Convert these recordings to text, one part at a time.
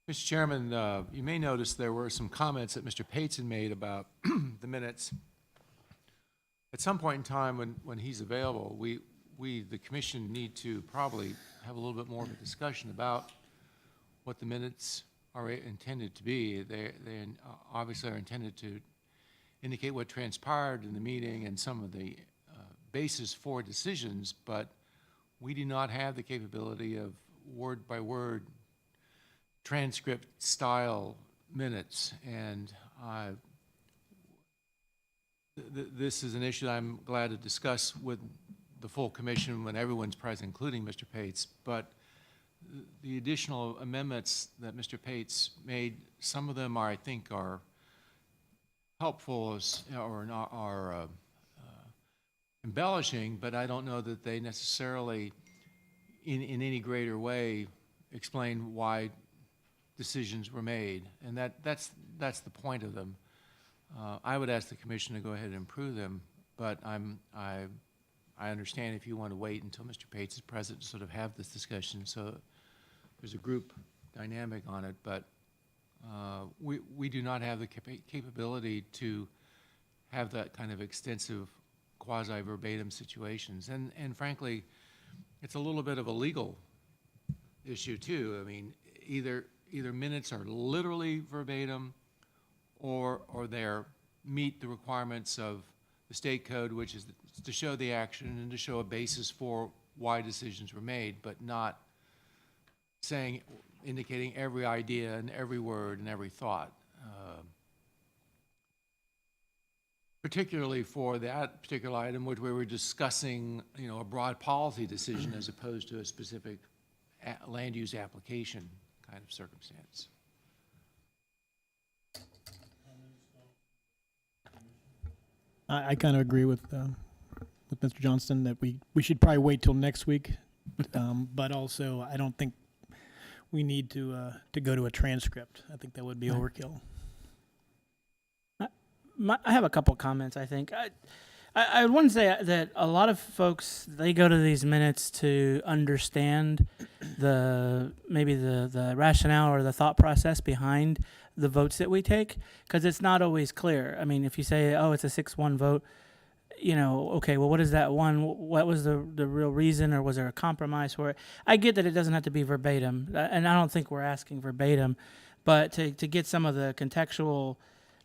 Mr. Chairman, you may notice there were some comments that Mr. Pateson made about the minutes. At some point in time when he's available, the commission, need to probably have a little bit more of a discussion about what the minutes are intended to be. They obviously are intended to indicate what transpired in the meeting and some of the basis for decisions, but we do not have the capability of word-by-word transcript style minutes, and this is an issue I'm glad to discuss with the full commission when everyone's present, including Mr. Pates. But the additional amendments that Mr. Pates made, some of them I think are helpful or are embellishing, but I don't know that they necessarily in any greater way explain why decisions were made, and that's the point of them. I would ask the commission to go ahead and improve them, but I understand if you want to wait until Mr. Pates is present to sort of have this discussion, so there's a group dynamic on it, but we do not have the capability to have that kind of extensive quasi-verbatim situations, and frankly, it's a little bit of a legal issue too. I mean, either minutes are literally verbatim or they meet the requirements of the state code, which is to show the action and to show a basis for why decisions were made, but not indicating every idea and every word and every thought. Particularly for that particular item, which we were discussing, a broad policy decision as opposed to a specific land use application kind of circumstance. I kind of agree with Mr. Johnston that we should probably wait till next week, but also I don't think we need to go to a transcript. I think that would be overkill. I have a couple comments, I think. I want to say that a lot of folks, they go to these minutes to understand maybe the rationale or the thought process behind the votes that we take, because it's not always clear. I mean, if you say, oh, it's a 6-1 vote, okay, well, what is that one? What was the real reason, or was there a compromise for it? I get that it doesn't have to be verbatim, and I don't think we're asking verbatim, but to get some of the contextual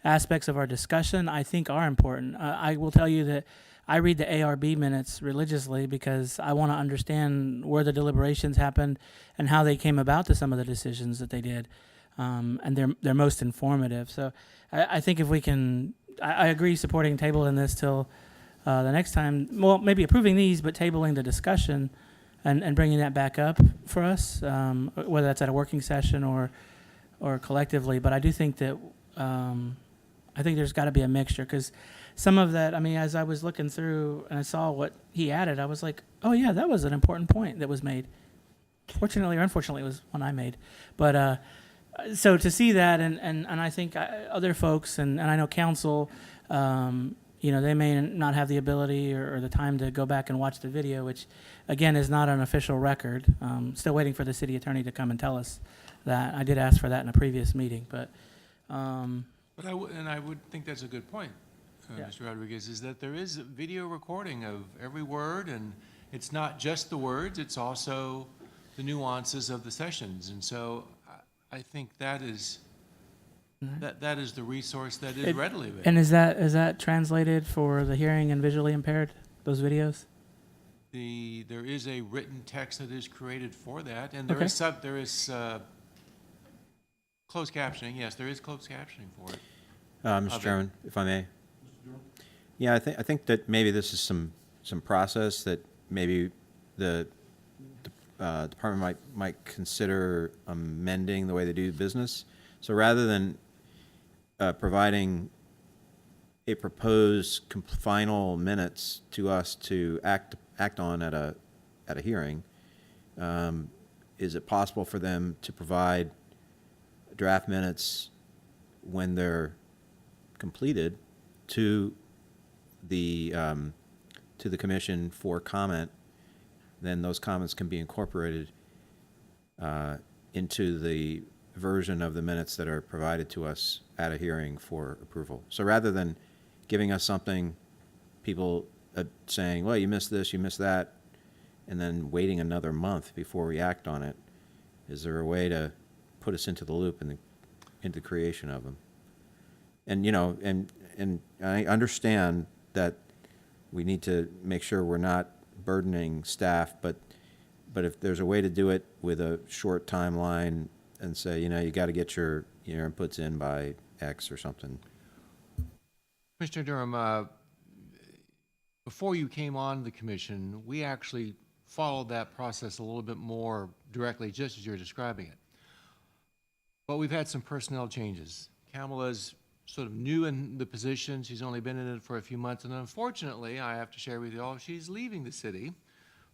aspects of our discussion, I think, are important. I will tell you that I read the ARB minutes religiously because I want to understand where the deliberations happened and how they came about to some of the decisions that they did, and they're most informative. So I think if we can, I agree supporting tabling this till the next time. Well, maybe approving these, but tabling the discussion and bringing that back up for us, whether that's at a working session or collectively. But I do think that I think there's got to be a mixture, because some of that, I mean, as I was looking through and I saw what he added, I was like, oh yeah, that was an important point that was made. Fortunately or unfortunately, it was one I made. But so to see that, and I think other folks, and I know council, they may not have the ability or the time to go back and watch the video, which again is not an official record. Still waiting for the city attorney to come and tell us that. I did ask for that in a previous meeting, but I would think that's a good point, Yeah. Mr. Rodriguez, is that there is a video recording of every word, and it's not just the words, it's also the nuances of the sessions. And so I think that is that is the resource that is readily available. And is that translated for the hearing and visually impaired, those videos? There is a written text that is created for that, and there Okay. is closed captioning. Yes, there is closed captioning for it. Mr. Chairman, if I may. Yeah, I think that maybe this is some process that maybe the department might consider amending the way they do business. So rather than providing a proposed final minutes to us to act on at a hearing, is it possible for them to provide draft minutes when they're completed to the commission for comment? Then those comments can be incorporated into the version of the minutes that are provided to us at a hearing for approval. So rather than giving us something, people saying, well, you missed this, you missed that, and then waiting another month before we act on it, is there a way to put us into the loop into the creation of them? And, you know, and I understand that we need to make sure we're not burdening staff, but if there's a way to do it with a short timeline and say, you know, you got to get your inputs in by X or something. Commissioner Durham, before you came on the commission, we actually followed that process a little bit more directly, just as you're describing it. But we've had some personnel changes. Kamala's sort of new in the position. She's only been in it for a few months, and unfortunately, I have to share with you all, she's leaving the city.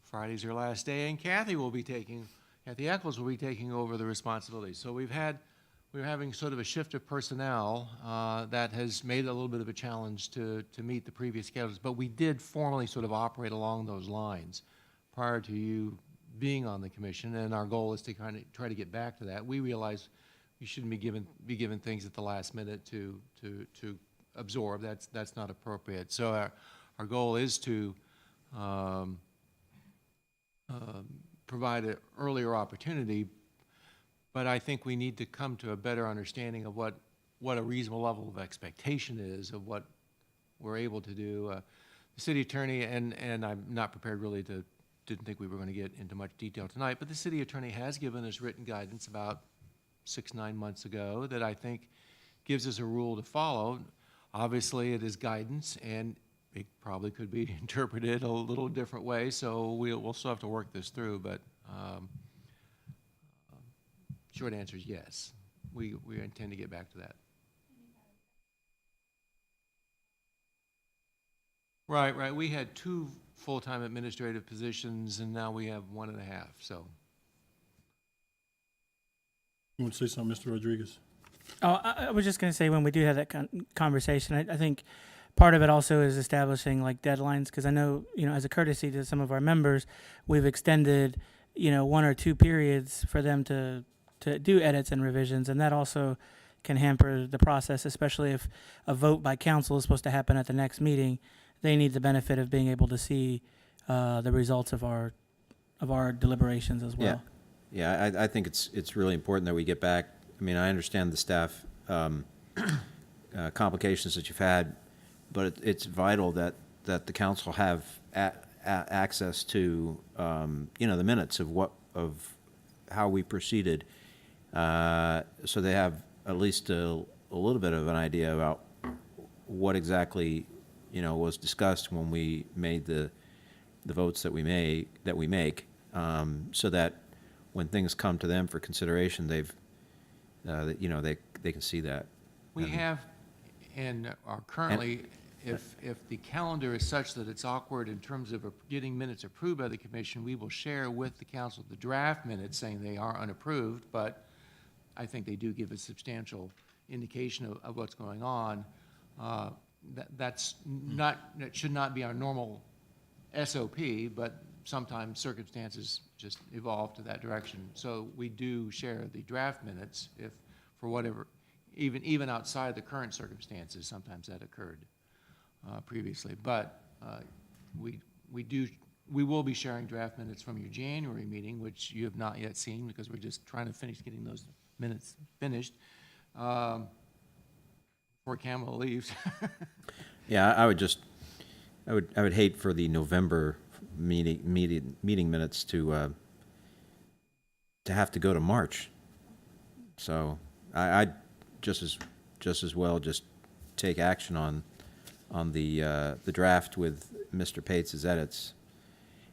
Friday's her last day, and Kathy Eccles will be taking over the responsibility. So we're having sort of a shift of personnel that has made it a little bit of a challenge to meet the previous schedules, but we did formally sort of operate along those lines prior to you being on the commission, and our goal is to kind of try to get back to that. We realize you shouldn't be given things at the last minute to absorb. That's not appropriate. So our goal is to provide an earlier opportunity, but I think we need to come to a better understanding of what a reasonable level of expectation is of what we're able to do. The city attorney, and I'm not prepared really didn't think we were going to get into much detail tonight, but the city attorney has given us written guidance about 6-9 months ago that I think gives us a rule to follow. Obviously, it is guidance, and it probably could be interpreted a little different way, so we'll still have to work this through, but short answer is yes. We intend to get back to that. Right. We had 2 full-time administrative positions, and now we have 1.5, so. You want to say something, Mr. Rodriguez? Oh, I was just going to say, when we do have that conversation, I think part of it also is establishing like deadlines, because I know, as a courtesy to some of our members, we've extended, 1 or 2 periods for them to do edits and revisions, and that also can hamper the process, especially if a vote by council is supposed to happen at the next meeting. They need the benefit of being able to see the results of our deliberations as well. Yeah, I think it's really important that we get back. I mean, I understand the staff complications that you've had, but it's vital that the council have access to the minutes of how we proceeded, so they have at least a little bit of an idea about what exactly was discussed when we made the votes that we make, so that when things come to them for consideration, they can see that. We have and are currently, if the calendar is such that it's awkward in terms of getting minutes approved by the commission, we will share with the council the draft minutes saying they are unapproved, but I think they do give a substantial indication of what's going on. That should not be our normal SOP, but sometimes circumstances just evolve to that direction. So we do share the draft minutes if, for whatever, even outside the current circumstances, sometimes that occurred previously. But we will be sharing draft minutes from your January meeting, which you have not yet seen because we're just trying to finish getting those minutes finished before Kamala leaves. Yeah, I would hate for the November meeting minutes to have to go to March. So I'd just as well just take action on the draft with Mr. Pates's edits.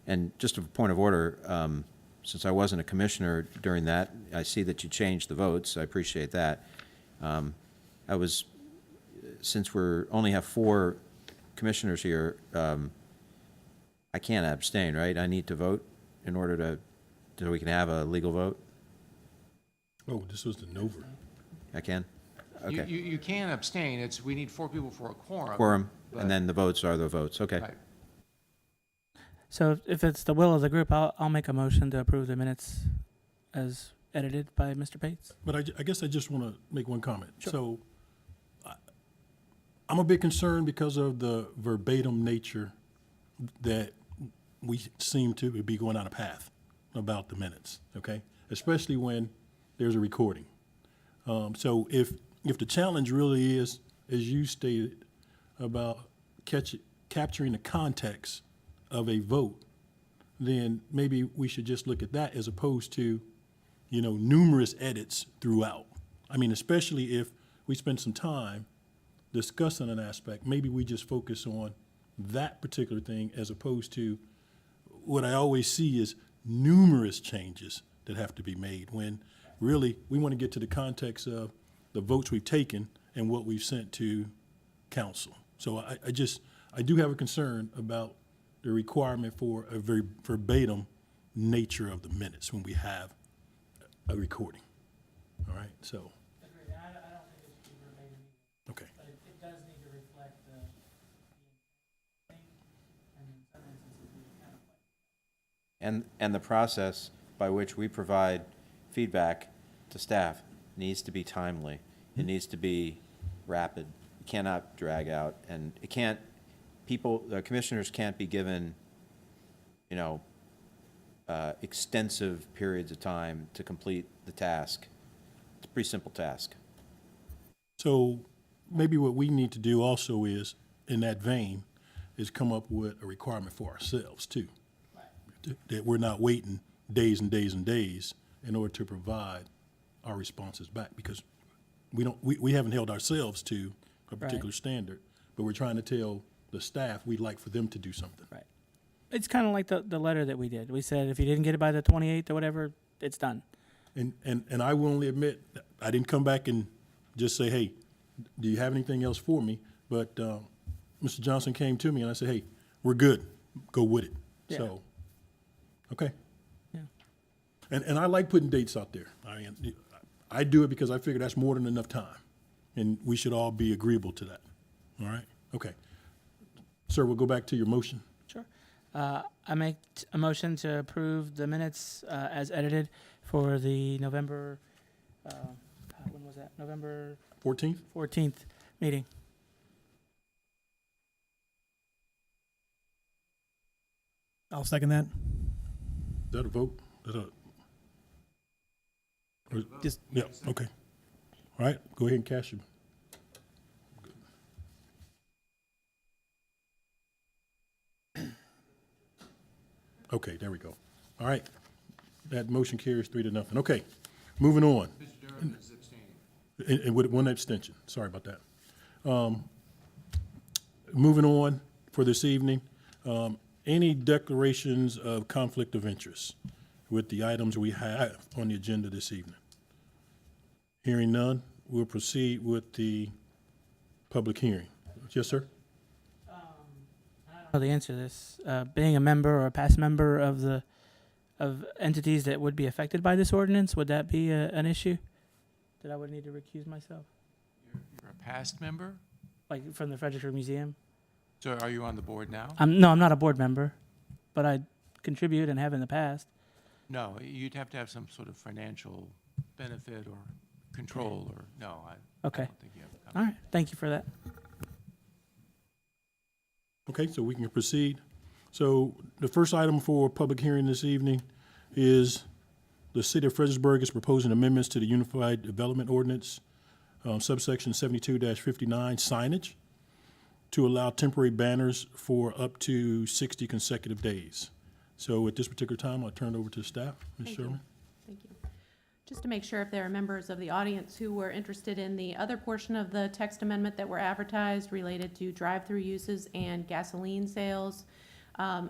And just a point of order, since I wasn't a commissioner during that, I see that you changed the votes. I appreciate that. Since we're only have 4 commissioners here, I can't abstain, right? I need to vote in order so we can have a legal vote? Oh, this was the Nova. I can? Okay. You can abstain. We need 4 people for a quorum. Quorum, but- and then the votes are the votes. Okay. Right. So if it's the will of the group, I'll make a motion to approve the minutes as edited by Mr. Pates. But I guess I just want to make one comment. So I'm a bit concerned because of the verbatim nature that we seem to be going down a path about the minutes, okay? Especially when there's a recording. So if the challenge really is, as you stated, about capturing the context of a vote, then maybe we should just look at that as opposed to, numerous edits throughout. I mean, especially if we spend some time discussing an aspect, maybe we just focus on that particular thing as opposed to what I always see is numerous changes that have to be made when really we want to get to the context of the votes we've taken and what we've sent to council. So I do have a concern about the requirement for a very verbatim nature of the minutes when we have a recording. All right, so. I don't think it should be verbatim either, Okay. but it does need to reflect the thing, and in some instances, we kind of And the process by which we provide feedback to staff needs to be timely. It needs to be rapid. It cannot drag out, and it can't, the commissioners can't be given, extensive periods of time to complete the task. It's a pretty simple task. So maybe what we need to do also is, in that vein, is come up with a requirement for ourselves too. That we're not waiting days and days and days in order to provide our responses back, because we haven't held ourselves to a particular standard, but we're trying to tell the staff we'd like for them to do something. Right. It's kind of like the letter that we did. We said if you didn't get it by the 28th or whatever, it's done. And I will only admit, I didn't come back and just say, hey, do you have anything else for me? But Mr. Johnson came to me and I said, hey, we're good. Go with it. Yeah. So, okay. Yeah. And I like putting dates out there. I do it because I figure that's more than enough time. And we should all be agreeable to that. All right? Okay. Sir, we'll go back to your motion. Sure. I make a motion to approve the minutes as edited for the November, when was that? November 14th? 14th meeting. I'll second that. Is that a vote? Just Yeah, okay. All right, go ahead and cast your. Okay, there we go. All right, that motion carries 3-0. Okay, moving on. Mr. Durham is abstaining. And with one abstention, sorry about that. Moving on for this evening, any declarations of conflict of interest with the items we have on the agenda this evening? Hearing none, we'll proceed with the public hearing. Yes, sir? I don't know the answer to this. Being a member or a past member of entities that would be affected by this ordinance, would that be an issue? That I would need to recuse myself? You're a past member? Like from the Fredericksburg Museum? So are you on the board now? No, I'm not a board member, but I contribute and have in the past. No, you'd have to have some sort of financial benefit or control, or, no, I Okay. don't think you have. All right. Thank you for that. Okay, so we can proceed. So the first item for public hearing this evening is the City of Fredericksburg is proposing amendments to the Unified Development Ordinance, subsection 72-59, signage, to allow temporary banners for up to 60 consecutive days. So at this particular time, I'll turn it over to the staff. Ms. Thank you. Sherman? Thank you. Just to make sure if there are members of the audience who were interested in the other portion of the text amendment that were advertised related to drive-through uses and gasoline sales,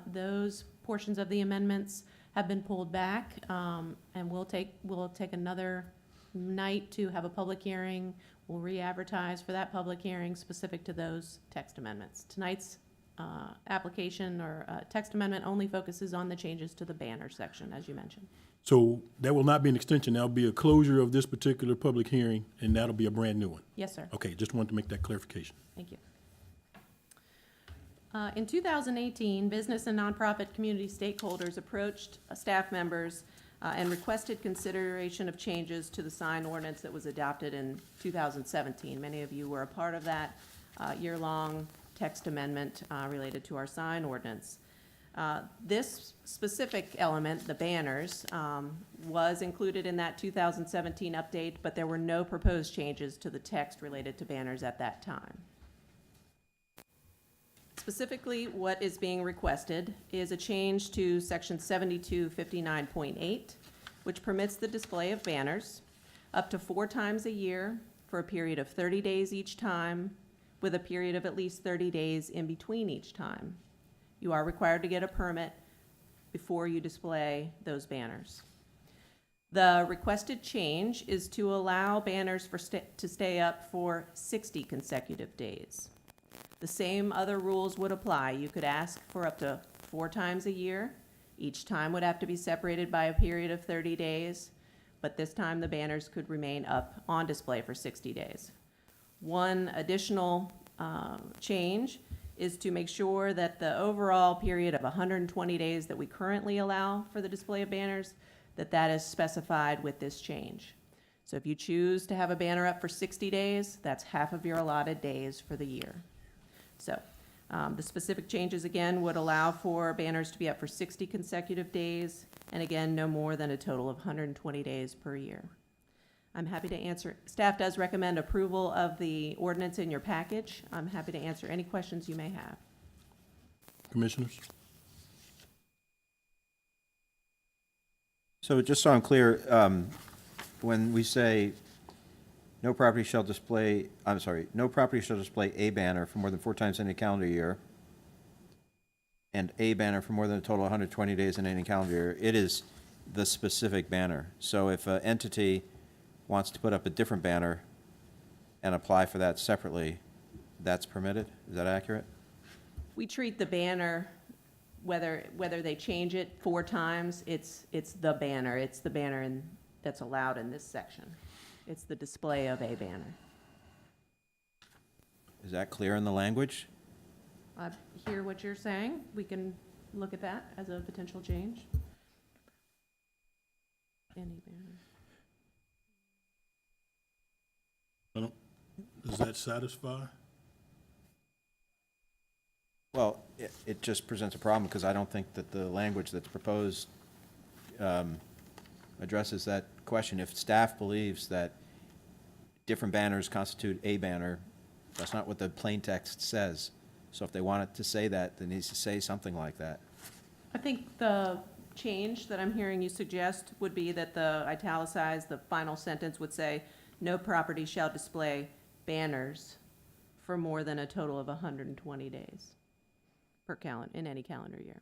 those portions of the amendments have been pulled back, and we'll take another night to have a public hearing. We'll re-advertise for that public hearing specific to those text amendments. Tonight's application or text amendment only focuses on the changes to the banner section, as you mentioned. So that will not be an extension. That'll be a closure of this particular public hearing, and that'll be a brand new one. Yes, sir. Okay, just wanted to make that clarification. Thank you. In 2018, business and nonprofit community stakeholders approached staff members and requested consideration of changes to the sign ordinance that was adopted in 2017. Many of you were a part of that year-long text amendment related to our sign ordinance. This specific element, the banners, was included in that 2017 update, but there were no proposed changes to the text related to banners at that time. Specifically, what is being requested is a change to section 7259.8, which permits the display of banners up to 4 times a year for a period of 30 days each time, with a period of at least 30 days in between each time. You are required to get a permit before you display those banners. The requested change is to allow banners to stay up for 60 consecutive days. The same other rules would apply. You could ask for up to 4 times a year. Each time would have to be separated by a period of 30 days, but this time the banners could remain up on display for 60 days. One additional change is to make sure that the overall period of 120 days that we currently allow for the display of banners, that is specified with this change. So if you choose to have a banner up for 60 days, that's half of your allotted days for the year. So the specific changes, again, would allow for banners to be up for 60 consecutive days, and again, no more than a total of 120 days per year. I'm happy to answer. Staff does recommend approval of the ordinance in your package. I'm happy to answer any questions you may have. Commissioners? So just so I'm clear, when we say no property shall display a banner for more than 4 times in a calendar year, and a banner for more than a total of 120 days in any calendar year, it is the specific banner. So if an entity wants to put up a different banner and apply for that separately, that's permitted? Is that accurate? We treat the banner, whether they change it 4 times, it's the banner. It's the banner that's allowed in this section. It's the display of a banner. Is that clear in the language? I hear what you're saying. We can look at that as a potential change. Any banner. Does that satisfy? Well, it just presents a problem because I don't think that the language that's proposed addresses that question. If staff believes that different banners constitute a banner, that's not what the plain text says. So if they want it to say that, it needs to say something like that. I think the change that I'm hearing you suggest would be that the italicized, the final sentence would say, no property shall display banners for more than a total of 120 days in any calendar year.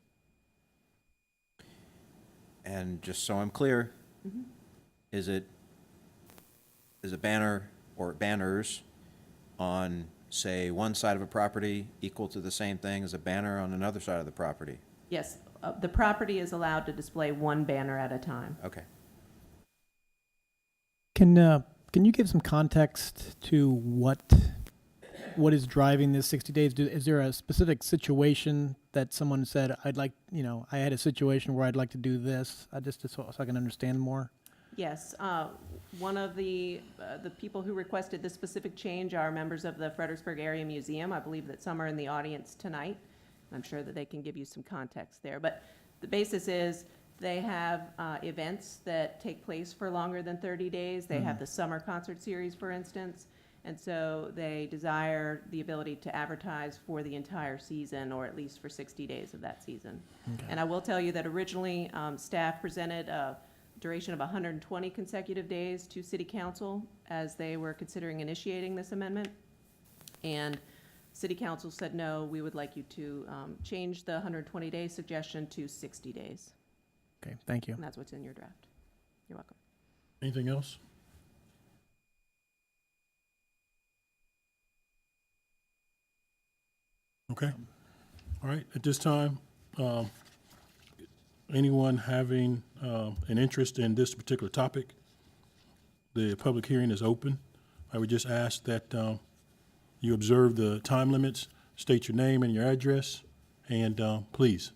And just so I'm clear, is a banner or banners on, say, one side of a property equal to the same thing as a banner on another side of the property? Yes, the property is allowed to display 1 banner at a time. Okay. Can you give some context to what is driving this 60 days? Is there a specific situation that someone said, I had a situation where I'd like to do this, just so I can understand more? Yes, one of the people who requested this specific change are members of the Fredericksburg Area Museum. I believe that some are in the audience tonight. I'm sure that they can give you some context there. But the basis is they have events that take place for longer than 30 days. They have the summer concert series, for instance. And so they desire the ability to advertise for the entire season, or at least for 60 days of that season. Okay. And I will tell you that originally staff presented a duration of 120 consecutive days to City Council as they were considering initiating this amendment. And City Council said, no, we would like you to change the 120-day suggestion to 60 days. Okay, thank you. And that's what's in your draft. You're welcome. Anything else? Okay. All right. At this time, anyone having an interest in this particular topic, the public hearing is open. I would just ask that you observe the time limits, state your name and your address, and please,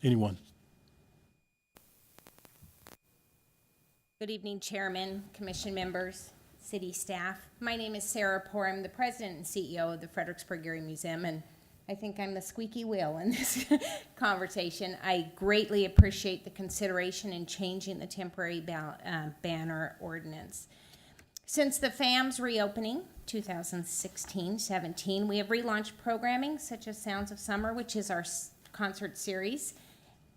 anyone. Good evening, Chairman, Commission members, city staff. My name is Sarah Poor. I'm the President and CEO of the Fredericksburg Area Museum, and I think I'm the squeaky wheel in this conversation. I greatly appreciate the consideration in changing the temporary banner ordinance. Since the FAM's reopening, 2016-17, we have relaunched programming such as Sounds of Summer, which is our concert series,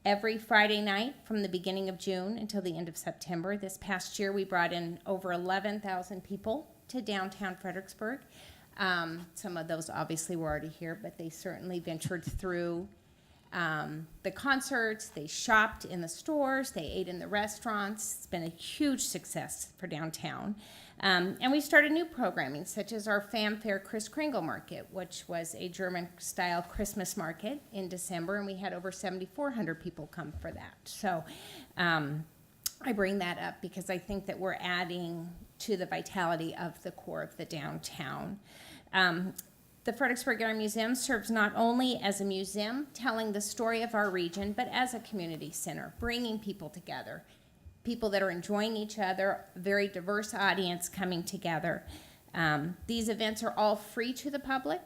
every Friday night from the beginning of June until the end of September. This past year, we brought in over 11,000 people to downtown Fredericksburg. Some of those obviously were already here, but they certainly ventured through the concerts. They shopped in the stores. They ate in the restaurants. It's been a huge success for downtown. And we started new programming, such as our Fanfare Kris Kringle Market, which was a German-style Christmas market in December, and we had over 7,400 people come for that. So I bring that up because I think that we're adding to the vitality of the core of the downtown. The Fredericksburg Area Museum serves not only as a museum telling the story of our region, but as a community center, bringing people together, people that are enjoying each other, a very diverse audience coming together. These events are all free to the public.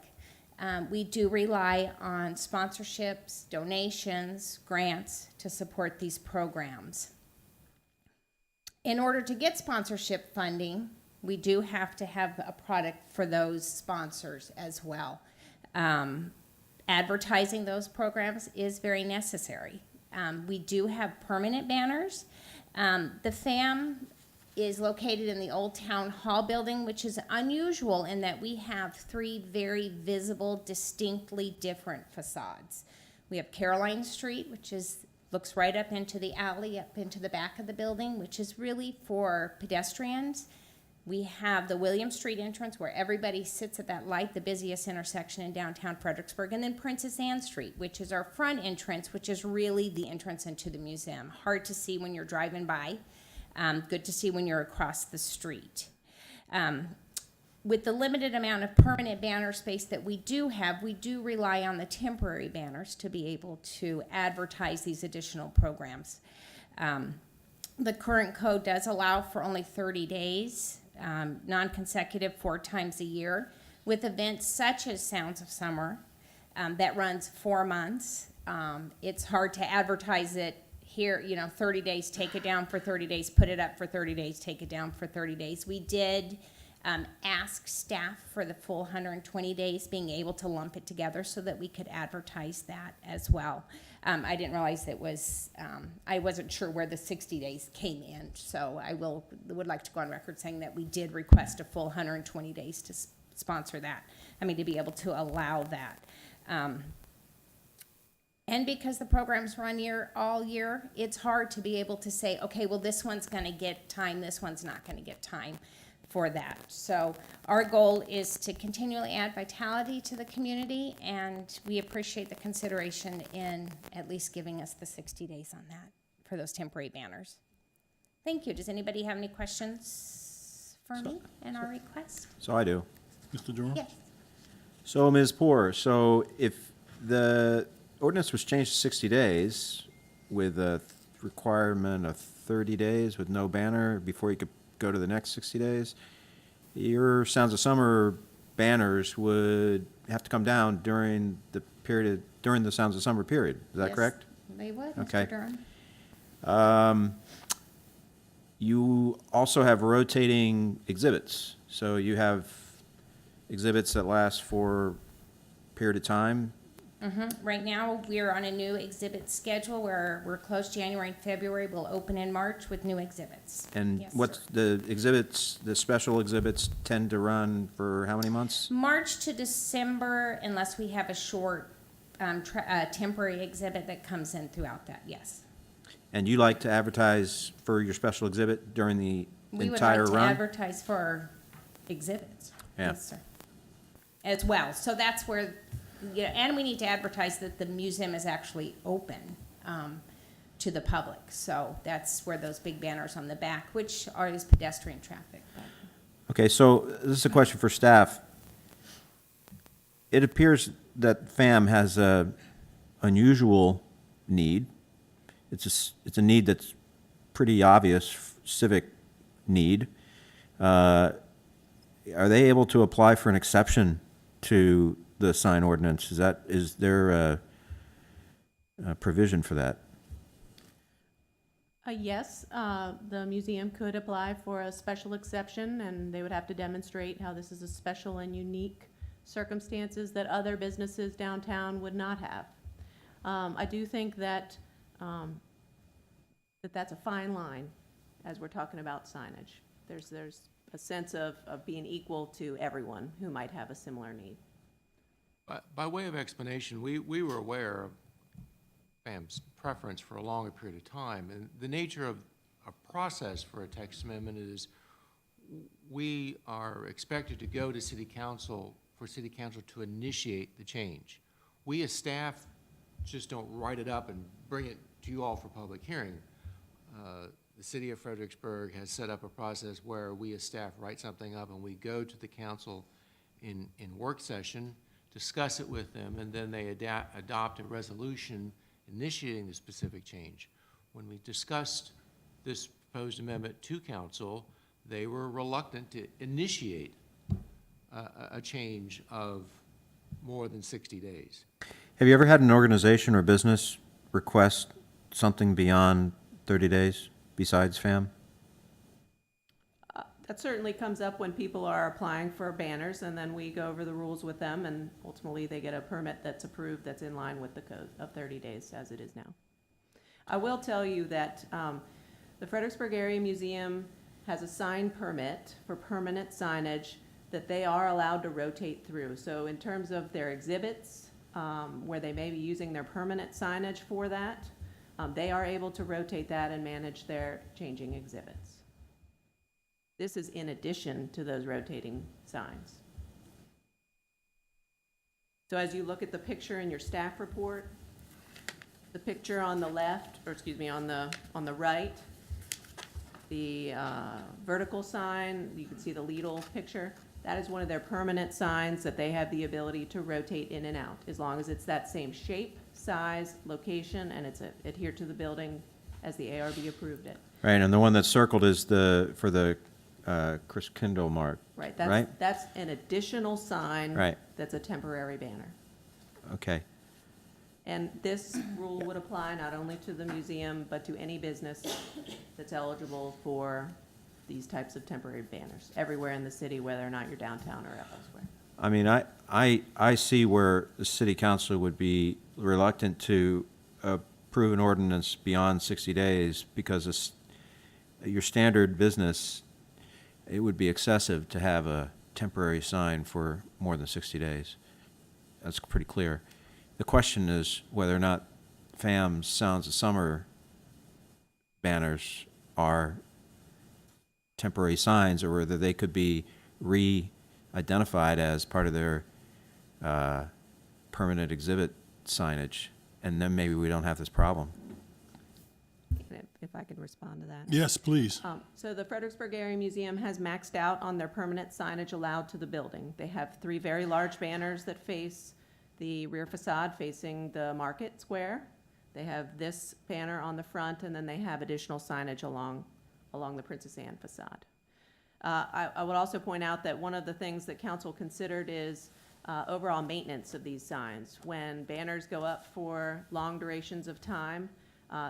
We do rely on sponsorships, donations, grants to support these programs. In order to get sponsorship funding, we do have to have a product for those sponsors as well. Advertising those programs is very necessary. We do have permanent banners. The FAM is located in the Old Town Hall building, which is unusual in that we have three very visible, distinctly different facades. We have Caroline Street, which looks right up into the alley, up into the back of the building, which is really for pedestrians. We have the William Street entrance where everybody sits at that light, the busiest intersection in downtown Fredericksburg, and then Princess Anne Street, which is our front entrance, which is really the entrance into the museum. Hard to see when you're driving by, good to see when you're across the street. With the limited amount of permanent banner space that we do have, we do rely on the temporary banners to be able to advertise these additional programs. The current code does allow for only 30 days. Non-consecutive 4 times a year, with events such as Sounds of Summer that runs 4 months. It's hard to advertise it here, 30 days, take it down for 30 days, put it up for 30 days, take it down for 30 days. We did ask staff for the full 120 days, being able to lump it together so that we could advertise that as well. I didn't realize it was, I wasn't sure where the 60 days came in, so I would like to go on record saying that we did request a full 120 days to sponsor that, to be able to allow that. And because the programs run all year, it's hard to be able to say, okay, well, this one's going to get time, this one's not going to get time for that. So our goal is to continually add vitality to the community, and we appreciate the consideration in at least giving us the 60 days on that for those temporary banners. Thank you. Does anybody have any questions for me and our request? So I do. Mr. Jerome? Yes. So Ms. Poor, so if the ordinance was changed to 60 days with a requirement of 30 days with no banner before you could go to the next 60 days, your Sounds of Summer banners would have to come down during the Sounds of Summer period. Is that Yes, correct? They would, Okay. Mr. Durham. You also have rotating exhibits. So you have exhibits that last for a period of time. Right now, we're on a new exhibit schedule where we're closed January and February. We'll open in March with new exhibits. And Yes, what's sir. the exhibits, the special exhibits tend to run for how many months? March to December, unless we have a short temporary exhibit that comes in throughout that, yes. And you like to advertise for your special exhibit during the We would entire like to run? advertise for our exhibits. Yeah. Yes, sir. As well. So that's where, and we need to advertise that the museum is actually open to the public. So that's where those big banners on the back, which are is pedestrian traffic. Okay, so this is a question for staff. It appears that FAM has a unusual need. It's a need that's pretty obvious civic need, are they able to apply for an exception to the sign ordinance? Is there a provision for that? Yes, the museum could apply for a special exception, and they would have to demonstrate how this is a special and unique circumstances that other businesses downtown would not have. I do think that that's a fine line as we're talking about signage. There's a sense of being equal to everyone who might have a similar need. By way of explanation, we were aware of FAM's preference for a longer period of time, and the nature of a process for a text amendment is we are expected to go to City Council for City Council to initiate the change. We as staff just don't write it up and bring it to you all for public hearing. The City of Fredericksburg has set up a process where we as staff write something up and we go to the council in work session, discuss it with them, and then they adopt a resolution initiating the specific change. When we discussed this proposed amendment to council, they were reluctant to initiate a change of more than 60 days. Have you ever had an organization or business request something beyond 30 days besides FAM? That certainly comes up when people are applying for banners, and then we go over the rules with them, and ultimately they get a permit that's approved that's in line with the code of 30 days as it is now. I will tell you that the Fredericksburg Area Museum has a sign permit for permanent signage that they are allowed to rotate through. So in terms of their exhibits, where they may be using their permanent signage for that, they are able to rotate that and manage their changing exhibits. This is in addition to those rotating signs. So as you look at the picture in your staff report, the picture on the left, or excuse me, on the right, the vertical sign, you can see the Lidl picture. That is one of their permanent signs that they have the ability to rotate in and out, as long as it's that same shape, size, location, and it's adhered to the building as the ARB approved it. Right, and the one that's circled is for the Chris Kindle mark. Right, Right? that's an additional sign. Right. That's a temporary banner. Okay. And this rule would apply not only to the museum, but to any business that's eligible for these types of temporary banners, everywhere in the city, whether or not you're downtown or elsewhere. I mean, I see where the city council would be reluctant to approve an ordinance beyond 60 days because your standard business, it would be excessive to have a temporary sign for more than 60 days. That's pretty clear. The question is whether or not FAM's Sounds of Summer banners are temporary signs, or whether they could be re-identified as part of their permanent exhibit signage, and then maybe we don't have this problem. If I could respond to that. Yes, please. So the Fredericksburg Area Museum has maxed out on their permanent signage allowed to the building. They have 3 very large banners that face the rear facade facing the market square. They have this banner on the front, and then they have additional signage along the Princess Anne facade. I would also point out that one of the things that council considered is overall maintenance of these signs. When banners go up for long durations of time,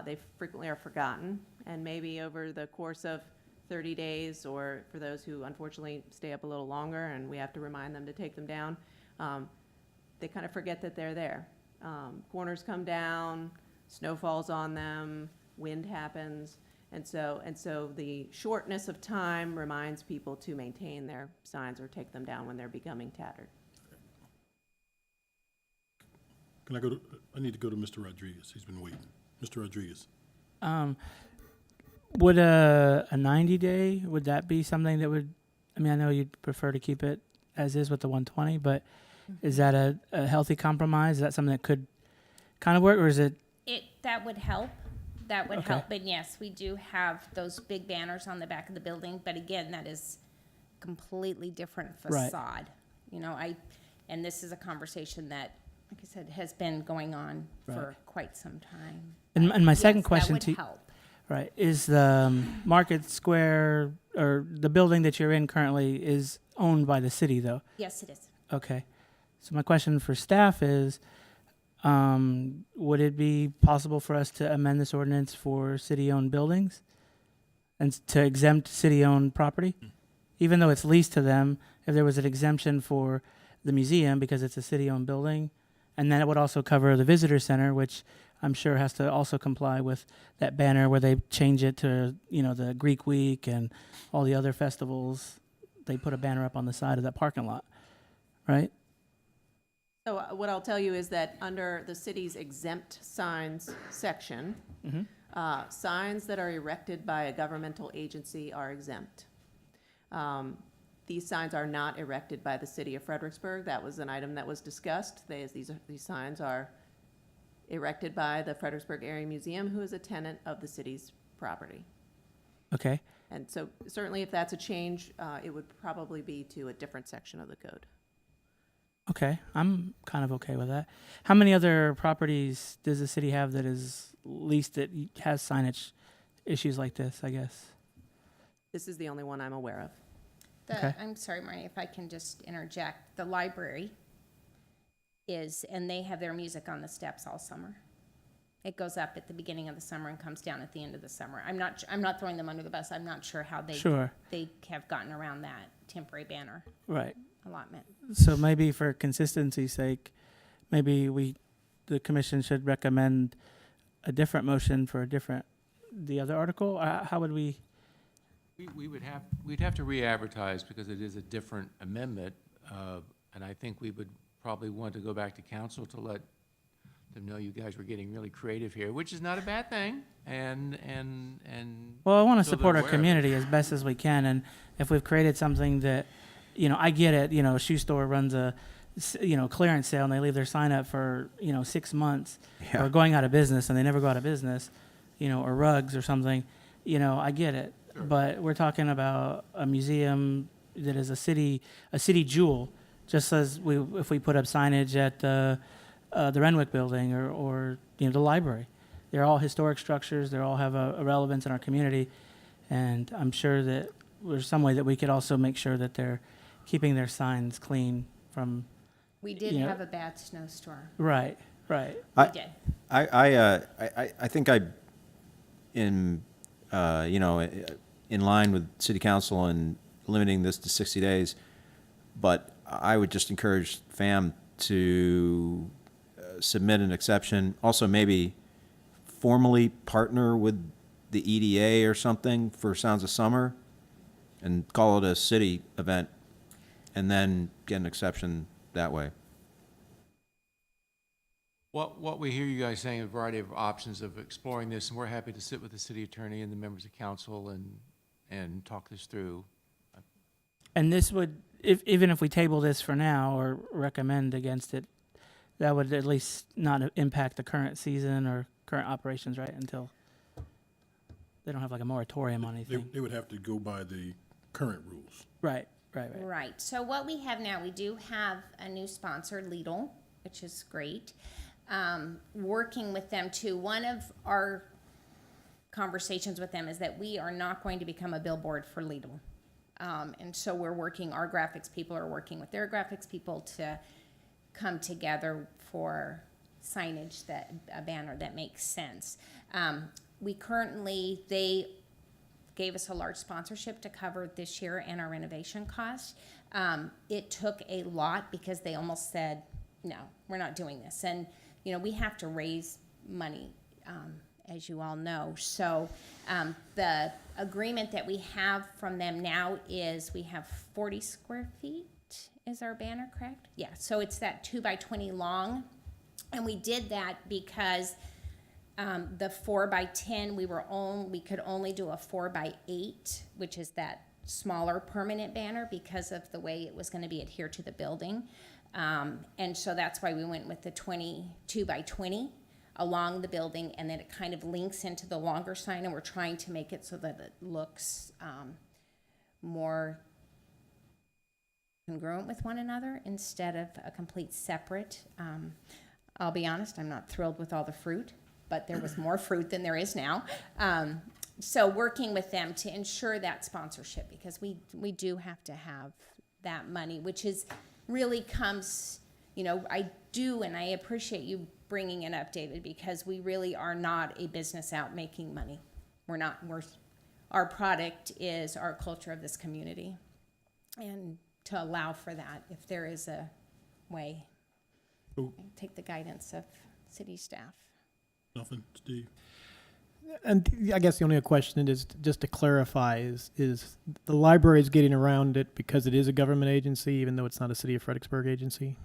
they frequently are forgotten, and maybe over the course of 30 days, or for those who unfortunately stay up a little longer and we have to remind them to take them down, they kind of forget that they're there. Corners come down, snow falls on them, wind happens, and so the shortness of time reminds people to maintain their signs or take them down when they're becoming tattered. Can I go to, I need to go to Mr. Rodriguez. He's been waiting. Mr. Rodriguez. Would a 90-day, would that be something that would, I mean, I know you'd prefer to keep it as is with the 120, but is that a healthy compromise? Is that something that could kind of work, or is it? That would help. That would Okay. help. And yes, we do have those big banners on the back of the building, but again, that is completely different Right. facade. You know, and this is a conversation that, like I said, has been going on for Right. quite some time. And my second Yes, question that to would help. Right. Is the Market Square or the building that you're in currently is owned by the city, though? Yes, it is. Okay. So my question for staff is, would it be possible for us to amend this ordinance for city-owned buildings and to exempt city-owned property? Even though it's leased to them, if there was an exemption for the museum because it's a city-owned building, and then it would also cover the visitor center, which I'm sure has to also comply with that banner where they change it to, the Greek Week and all the other festivals. They put a banner up on the side of that parking lot, right? So what I'll tell you is that under the city's exempt signs section, signs that are erected by a governmental agency are exempt. These signs are not erected by the city of Fredericksburg. That was an item that was discussed. These signs are erected by the Fredericksburg Area Museum, who is a tenant of the city's property. Okay. And so certainly if that's a change, it would probably be to a different section of the code. Okay, I'm kind of okay with that. How many other properties does the city have that is leased that has signage issues like this, I guess? This is the only one I'm aware of. Okay. I'm sorry, Marnie, if I can just interject. The library and they have their music on the steps all summer. It goes up at the beginning of the summer and comes down at the end of the summer. I'm not throwing them under the bus. I'm not sure how they have gotten around that temporary banner Right. allotment. So maybe for consistency's sake, maybe the commission should recommend a different motion for the other article? How would we? We'd have to re-advertise because it is a different amendment, and I think we would probably want to go back to council to let them know you guys were getting really creative here, which is not a bad thing, and. Well, I want to so they're support our aware of it. community as best as we can, and if we've created something that, I get it. A shoe store runs a, clearance sale and they leave their sign up for 6 months, Yeah. or going out of business and they never go out of business, or rugs or something. I get it, Sure. but we're talking about a museum that is a city jewel. Just as if we put up signage at the Renwick building or the library, they're all historic structures. They all have a relevance in our community, and I'm sure that there's some way that we could also make sure that they're keeping their signs clean from. We did have a bad snowstorm. Right. We did. I think in line with city council and limiting this to 60 days, but I would just encourage FAM to submit an exception. Also, maybe formally partner with the EDA or something for Sounds of Summer and call it a city event, and then get an exception that way. What we hear you guys saying, a variety of options of exploring this, and we're happy to sit with the city attorney and the members of council and talk this through. And this would, even if we table this for now or recommend against it, that would at least not impact the current season or current operations, right? Until they don't have like a moratorium on anything. They would have to go by the current rules. Right. Right. So what we have now, we do have a new sponsor, Lidl, which is great. Working with them too. One of our conversations with them is that we are not going to become a billboard for Lidl. And so our graphics people are working with their graphics people to come together for signage, a banner that makes sense. They gave us a large sponsorship to cover this year and our renovation costs. It took a lot because they almost said, no, we're not doing this. And, we have to raise money, as you all know. So the agreement that we have from them now is we have 40 square feet is our banner, correct? Yeah, so it's that 2 by 20 long. And we did that because the 4 by 10, we could only do a 4 by 8, which is that smaller permanent banner because of the way it was going to be adhered to the building. And so that's why we went with the 22 by 20 along the building, and then it kind of links into the longer sign, and we're trying to make it so that it looks more congruent with one another instead of a complete separate. I'll be honest, I'm not thrilled with all the fruit, but there was more fruit than there is now. So working with them to ensure that sponsorship, because we do have to have that money, which is really comes, I do, and I appreciate you bringing it up, David, because we really are not a business out making money. Our product is our culture of this community. And to allow for that, if there is a way, Oh. take the guidance of city staff. Nothing, Steve? And I guess the only question is, just to clarify, is the library is getting around it because it is a government agency, even though it's not a City of Fredericksburg agency?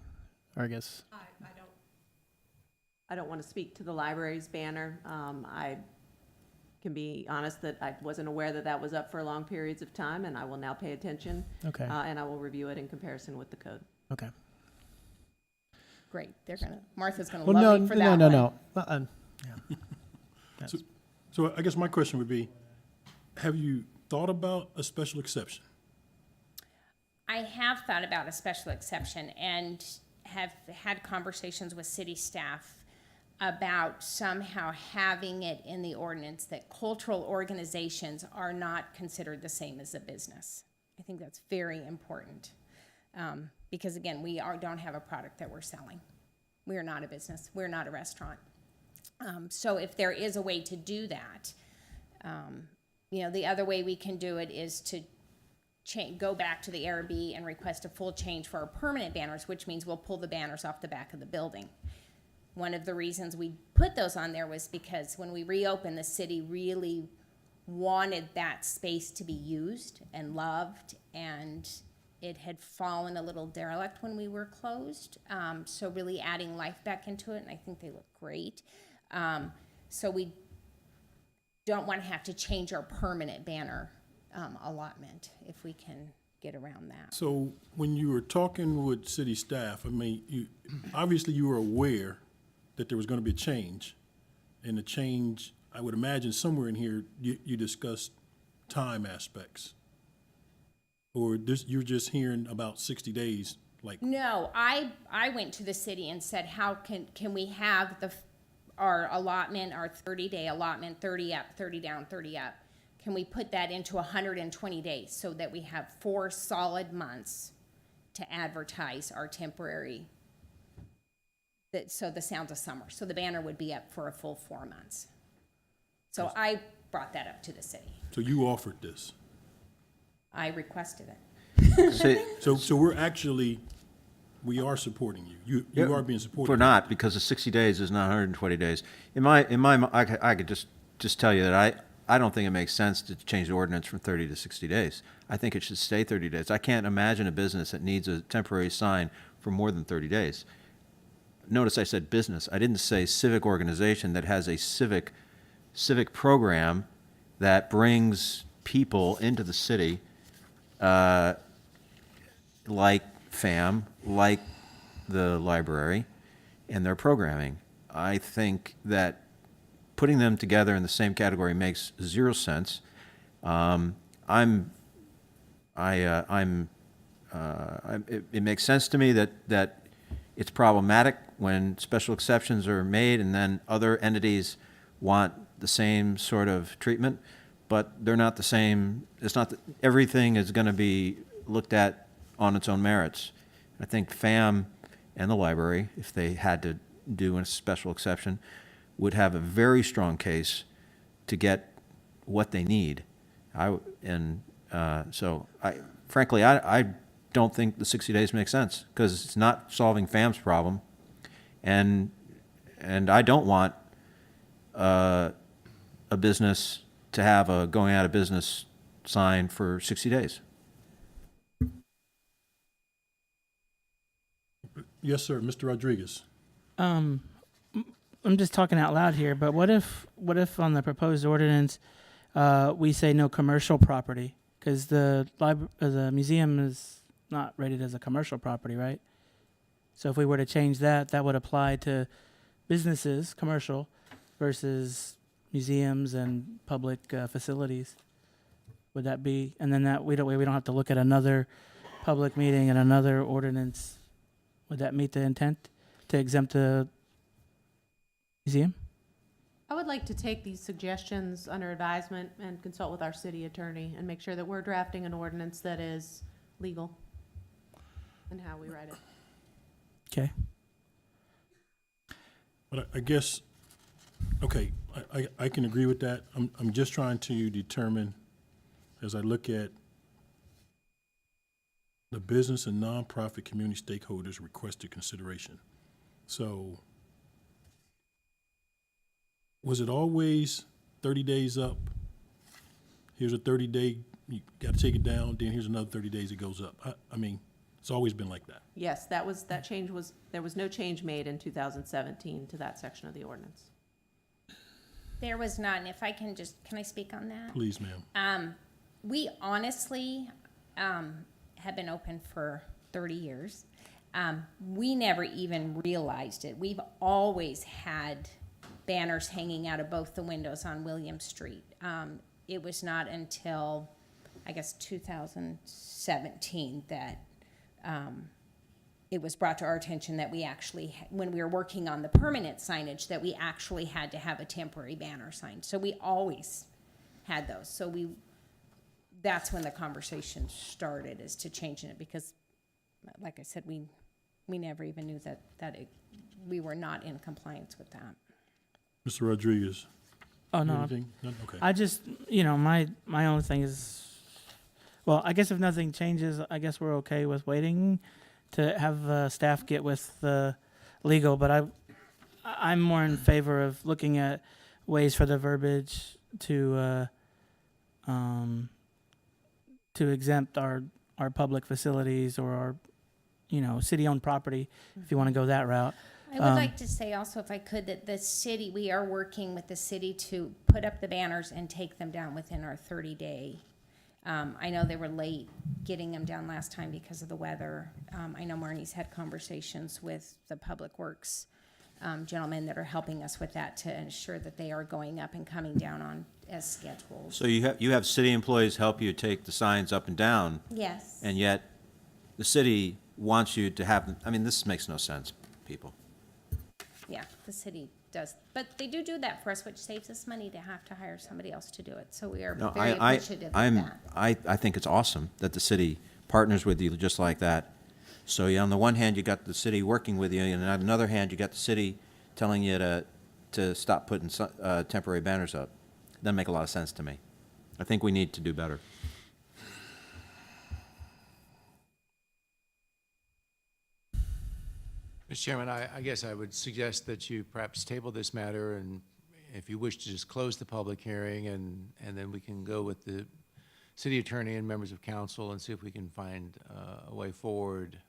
Or I guess, I don't want to speak to the library's banner. I can be honest that I wasn't aware that that was up for long periods of time, and I will now pay attention, okay, and I will review it in comparison with the code. okay. Great, Martha's gonna Well, love no, me for no, that no, one. no. Yeah. That's- So I guess my question would be, have you thought about a special exception? I have thought about a special exception and have had conversations with city staff about somehow having it in the ordinance that cultural organizations are not considered the same as a business. I think that's very important. Because again, don't have a product that we're selling. We are not a business. We're not a restaurant. So if there is a way to do that, the other way we can do it is to go back to the ARB and request a full change for our permanent banners, which means we'll pull the banners off the back of the building. One of the reasons we put those on there was because when we reopened, the city really wanted that space to be used and loved, and it had fallen a little derelict when we were closed. So really adding life back into it, and I think they look great. So we don't want to have to change our permanent banner allotment if we can get around that. So when you were talking with city staff, obviously you were aware that there was going to be a change. And the change, I would imagine somewhere in here, you discussed time aspects. Or you're just hearing about 60 days, like, No, I went to the city and said, how can we have our allotment, our 30-day allotment, 30 up, 30 down, 30 up? Can we put that into 120 days so that we have 4 solid months to advertise our temporary, so the Sounds of Summer. So the banner would be up for a full 4 months. So I brought that up to the city. so you offered this. I requested it. See, So we are supporting you. You are being supported. we're not, because the 60 days is not 120 days. I could just tell you that I don't think it makes sense to change the ordinance from 30 to 60 days. I think it should stay 30 days. I can't imagine a business that needs a temporary sign for more than 30 days. Notice I said business. I didn't say civic organization that has a civic program that brings people into the city, like FAM, like the library, and their programming. I think that putting them together in the same category makes 0 sense. It makes sense to me that it's problematic when special exceptions are made and then other entities want the same sort of treatment, but they're not the same. It's not that everything is going to be looked at on its own merits. I think FAM and the library, if they had to do a special exception, would have a very strong case to get what they need. Frankly, I don't think the 60 days makes sense, because it's not solving FAM's problem, and I don't want a business to have a going out of business sign for 60 days. Yes, sir, Mr. Rodriguez. I'm just talking out loud here, but what if on the proposed ordinance we say no commercial property, because the museum is not rated as a commercial property, right? So if we were to change that, that would apply to businesses, commercial, versus museums and public facilities. Would that be? And then that we don't have to look at another public meeting and another ordinance. Would that meet the intent to exempt the museum? I would like to take these suggestions under advisement and consult with our city attorney and make sure that we're drafting an ordinance that is legal in how we write it. Okay. But I guess, okay, I can agree with that. I'm just trying to determine, as I look at the business and nonprofit community stakeholders requested consideration. So, was it always 30 days up? Here's a 30-day, you gotta take it down, then here's another 30 days it goes up. I mean, it's always been like that. Yes, there was no change made in 2017 to that section of the ordinance. There was not, and if I can I speak on that? Please, ma'am. We honestly have been open for 30 years. We never even realized it. We've always had banners hanging out of both the windows on William Street. It was not until, I guess, 2017 that it was brought to our attention that we actually, when we were working on the permanent signage, that we actually had to have a temporary banner sign. So we always had those. So that's when the conversation started, is to changing it, because, like I said, we never even knew that we were not in compliance with that. Mr. Rodriguez? Oh, no. Anything? None? Okay. I just, my only thing is, well, I guess if nothing changes, I guess we're okay with waiting to have staff get with legal, but I'm more in favor of looking at ways for the verbiage to exempt our public facilities or our, city-owned property, if you want to go that route. I would like to say also, if I could, that we are working with the city to put up the banners and take them down within our 30-day. I know they were late getting them down last time because of the weather. I know Marnie's had conversations with the Public Works gentlemen that are helping us with that to ensure that they are going up and coming down on as scheduled. So you have city employees help you take the signs up and down, Yes. and yet the city wants you to have, this makes no sense, people. Yeah, the city does. But they do that for us, which saves us money to have to hire somebody else to do it. So we are No, very appreciative of that. I think it's awesome that the city partners with you just like that. So on the one hand, you got the city working with you, and on the other hand, you got the city telling you to stop putting temporary banners up. Doesn't make a lot of sense to me. I think we need to do better. Mr. Chairman, I guess I would suggest that you perhaps table this matter, and if you wish to just close the public hearing, and then we can go with the city attorney and members of council and see if we can find a way forward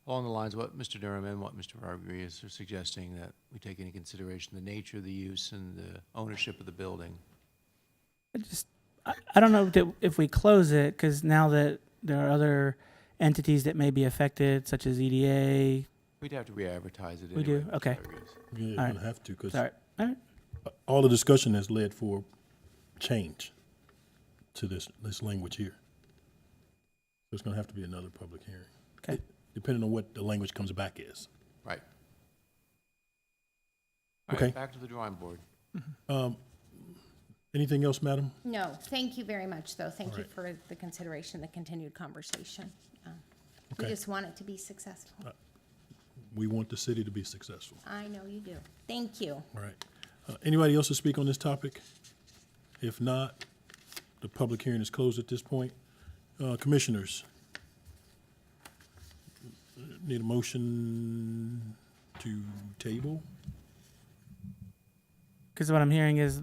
along the lines of what Mr. Durham and what Mr. Rodriguez are suggesting, that we take into consideration the nature of the use and the ownership of the building. I don't know if we close it, because now that there are other entities that may be affected, such as EDA. We'd have to re-advertise it We anyway. do? Mr. Okay. Rodriguez. Yeah, you're All right. gonna have to, because Sorry. All right. all the discussion has led for change to this language here. There's gonna have to be another public hearing. Okay. Depending on what the language comes back is. Right. All Okay. right, back to the drawing board. Anything else, madam? No, thank you very much, though. Thank All you right. for the consideration, the continued conversation. We Okay. just want it to be successful. We want the city to be successful. I know you do. Thank you. All right. Anybody else to speak on this topic? If not, the public hearing is closed at this point. Commissioners, need a motion to table? Because what I'm hearing is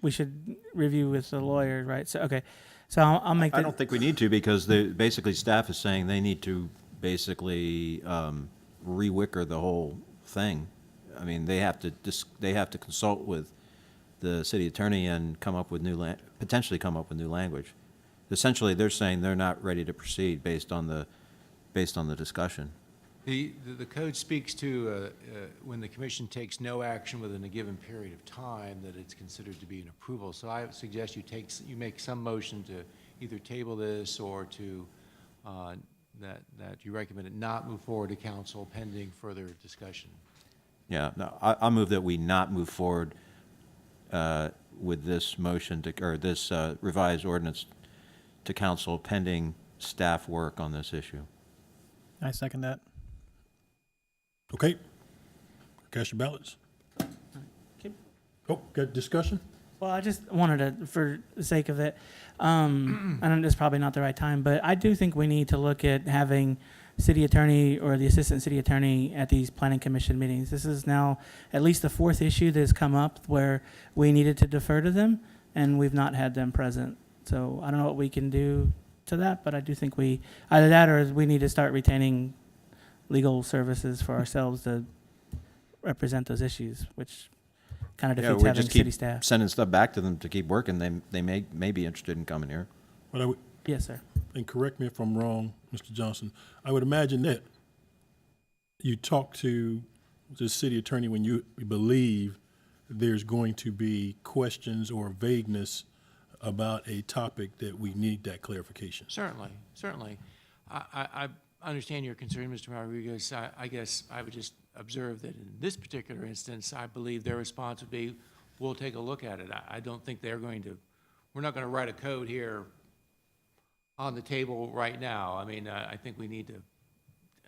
we should review with the lawyer, right? So, okay. So I'll make I don't think we need to, because basically staff is saying they need to basically re-wicker the whole thing. They have to consult with the city attorney and come up with potentially come up with new language. Essentially, they're saying they're not ready to proceed based on the discussion. The code speaks to when the commission takes no action within a given period of time, that it's considered to be an approval. So I would suggest you make some motion to either table this or to that you recommend it not move forward to council pending further discussion. Yeah, no, I move that we not move forward with this motion to, or this revised ordinance to council pending staff work on this issue. I second that. Okay. Cast your ballots. Okay. Oh, got discussion? Well, I just wanted to, for the sake of it, and it's probably not the right time, but I do think we need to look at having city attorney or the assistant city attorney at these planning commission meetings. This is now at least the fourth issue that has come up where we needed to defer to them, and we've not had them present. So I don't know what we can do to that, but I do think we, either that or we need to start retaining legal services for ourselves to represent those issues, which kind of Yeah, defeats we having just keep city staff. sending stuff back to them to keep working. They may be interested in coming here. But I would, Yes, sir. and correct me if I'm wrong, Mr. Johnson, I would imagine that you talk to the city attorney when you believe there's going to be questions or vagueness about a topic that we need that clarification. Certainly, certainly. I understand your concern, Mr. Rodriguez. I guess I would just observe that in this particular instance, I believe their response would be, we'll take a look at it. I don't think they're going to, we're not going to write a code here on the table right now. I mean, I think we need to,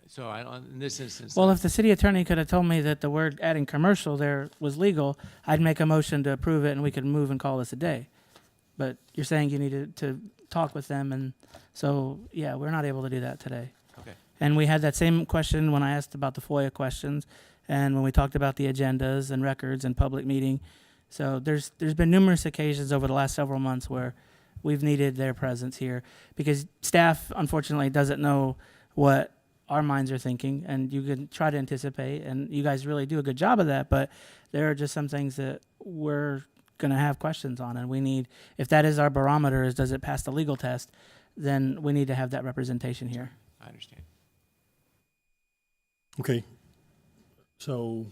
so in this instance. Well, if the city attorney could have told me that the word adding commercial there was legal, I'd make a motion to approve it and we could move and call this a day. But you're saying you needed to talk with them, and so, yeah, we're not able to do that today. Okay. And we had that same question when I asked about the FOIA questions and when we talked about the agendas and records and public meeting. So there's been numerous occasions over the last several months where we've needed their presence here because staff, unfortunately, doesn't know what our minds are thinking, and you can try to anticipate, and you guys really do a good job of that, but there are just some things that we're going to have questions on, and we need, if that is our barometer, is does it pass the legal test, then we need to have that representation here. I understand. Okay. So,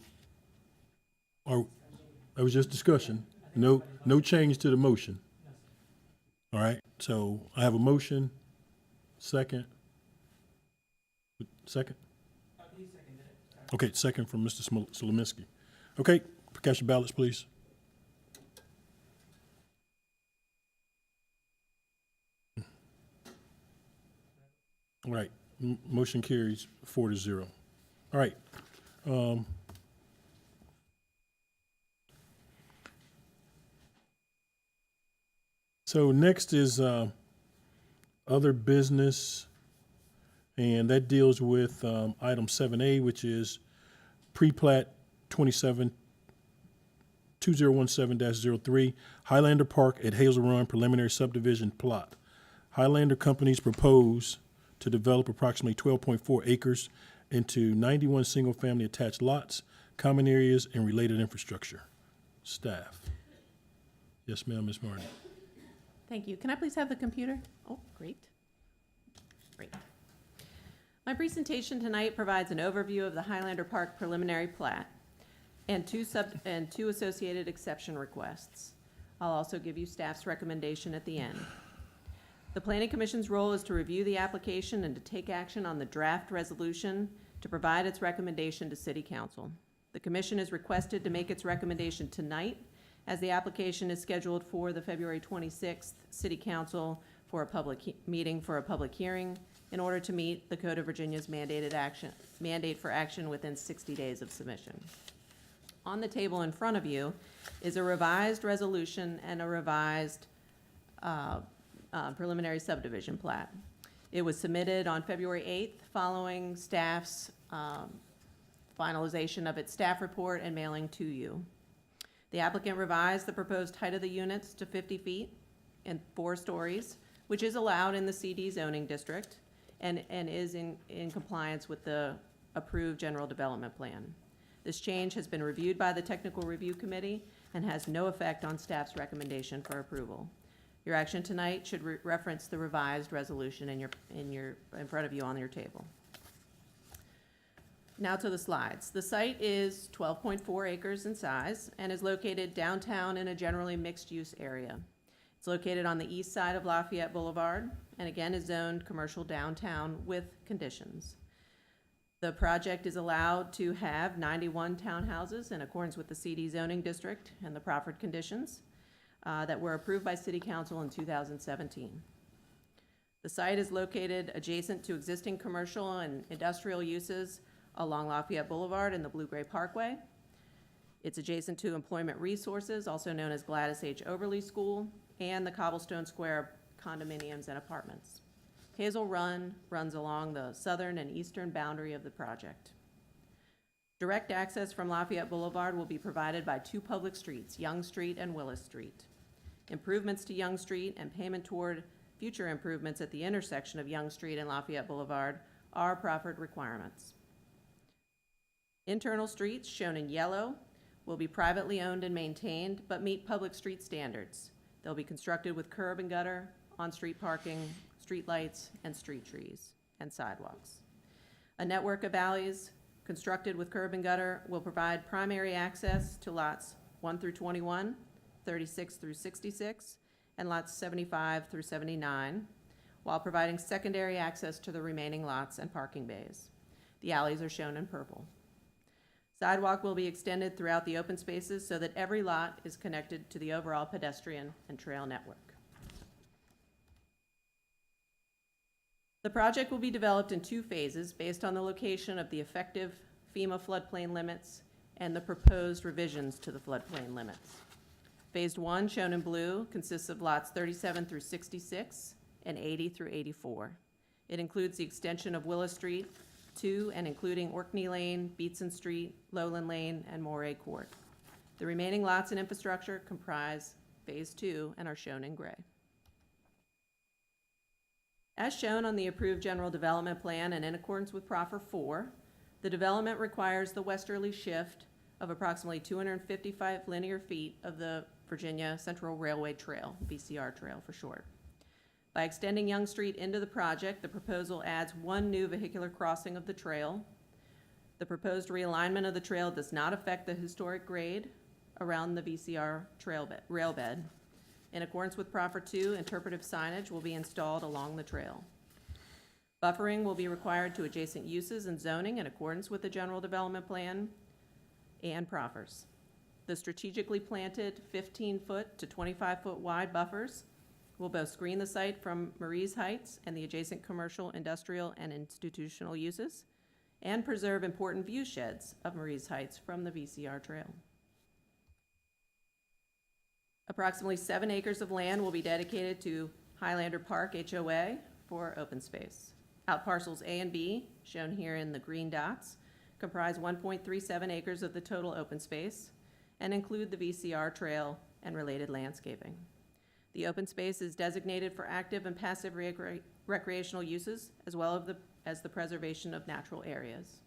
that was just discussion. No change to the motion. All right, so I have a motion, second. Second? Okay, second from Mr. Solominski. Okay, cast your ballots, please. All right, motion carries 4-0. All right. So next is other business, and that deals with item 7A, which is pre-plat 2017-03, Highlander Park at Hazel Run preliminary subdivision plot. Highlander Companies propose to develop approximately 12.4 acres into 91 single-family attached lots, common areas, and related infrastructure. Staff. Yes, ma'am, Ms. Martin. Thank you. Can I please have the computer? Oh, great. Great. My presentation tonight provides an overview of the Highlander Park preliminary plat and two associated exception requests. I'll also give you staff's recommendation at the end. The Planning Commission's role is to review the application and to take action on the draft resolution to provide its recommendation to City Council. The Commission is requested to make its recommendation tonight, as the application is scheduled for the February 26th City Council for a public meeting for a public hearing in order to meet the Code of Virginia's mandate for action within 60 days of submission. On the table in front of you is a revised resolution and a revised preliminary subdivision plat. It was submitted on February 8th following staff's finalization of its staff report and mailing to you. The applicant revised the proposed height of the units to 50 feet and 4 stories, which is allowed in the CD zoning district and is in compliance with the approved general development plan. This change has been reviewed by the Technical Review Committee and has no effect on staff's recommendation for approval. Your action tonight should reference the revised resolution in front of you on your table. Now to the slides. The site is 12.4 acres in size and is located downtown in a generally mixed-use area. It's located on the east side of Lafayette Boulevard and again is zoned commercial downtown with conditions. The project is allowed to have 91 townhouses in accordance with the CD zoning district and the proffered conditions that were approved by City Council in 2017. The site is located adjacent to existing commercial and industrial uses along Lafayette Boulevard and the Blue-Gray Parkway. It's adjacent to Employment Resources, also known as Gladys H. Overley School, and the Cobblestone Square condominiums and apartments. Hazel Run runs along the southern and eastern boundary of the project. Direct access from Lafayette Boulevard will be provided by two public streets, Young Street and Willis Street. Improvements to Young Street and payment toward future improvements at the intersection of Young Street and Lafayette Boulevard are proffered requirements. Internal streets, shown in yellow, will be privately owned and maintained, but meet public street standards. They'll be constructed with curb and gutter, on-street parking, street lights, and street trees, and sidewalks. A network of alleys constructed with curb and gutter will provide primary access to lots 1 through 21, 36 through 66, and lots 75 through 79, while providing secondary access to the remaining lots and parking bays. The alleys are shown in purple. Sidewalk will be extended throughout the open spaces so that every lot is connected to the overall pedestrian and trail network. The project will be developed in two phases based on the location of the effective FEMA floodplain limits and the proposed revisions to the floodplain limits. Phase 1, shown in blue, consists of lots 37 through 66 and 80 through 84. It includes the extension of Willis Street to and including Orkney Lane, Beatson Street, Lowland Lane, and Moray Court. The remaining lots and infrastructure comprise Phase 2 and are shown in gray. As shown on the approved general development plan and in accordance with Proffer 4, the development requires the westerly shift of approximately 255 linear feet of the Virginia Central Railway Trail, VCR Trail for short. By extending Young Street into the project, the proposal adds one new vehicular crossing of the trail. The proposed realignment of the trail does not affect the historic grade around the VCR rail bed. In accordance with Proffer 2, interpretive signage will be installed along the trail. Buffering will be required to adjacent uses and zoning in accordance with the general development plan and proffers. The strategically planted 15-foot to 25-foot wide buffers will both screen the site from Marie's Heights and the adjacent commercial, industrial, and institutional uses, and preserve important view sheds of Marie's Heights from the VCR trail. Approximately 7 acres of land will be dedicated to Highlander Park HOA for open space. Out parcels A and B, shown here in the green dots, comprise 1.37 acres of the total open space and include the VCR trail and related landscaping. The open space is designated for active and passive recreational uses, as well as the preservation of natural areas.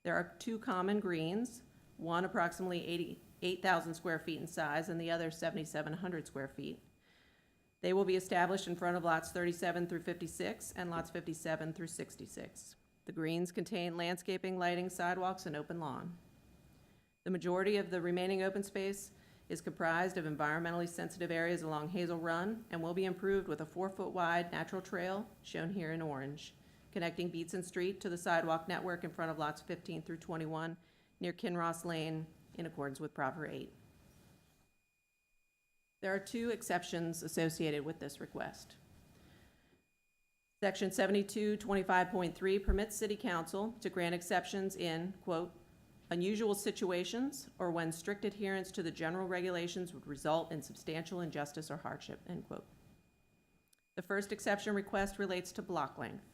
There are 2 common greens, one approximately 88,000 square feet in size and the other 7,700 square feet. They will be established in front of lots 37 through 56 and lots 57 through 66. The greens contain landscaping, lighting, sidewalks, and open lawn. The majority of the remaining open space is comprised of environmentally sensitive areas along Hazel Run and will be improved with a 4-foot wide natural trail, shown here in orange, connecting Beatson Street to the sidewalk network in front of lots 15 through 21 near Kinross Lane in accordance with Proffer 8. There are 2 exceptions associated with this request. Section 7225.3 permits City Council to grant exceptions in, quote, unusual situations or when strict adherence to the general regulations would result in substantial injustice or hardship, end quote. The first exception request relates to block length.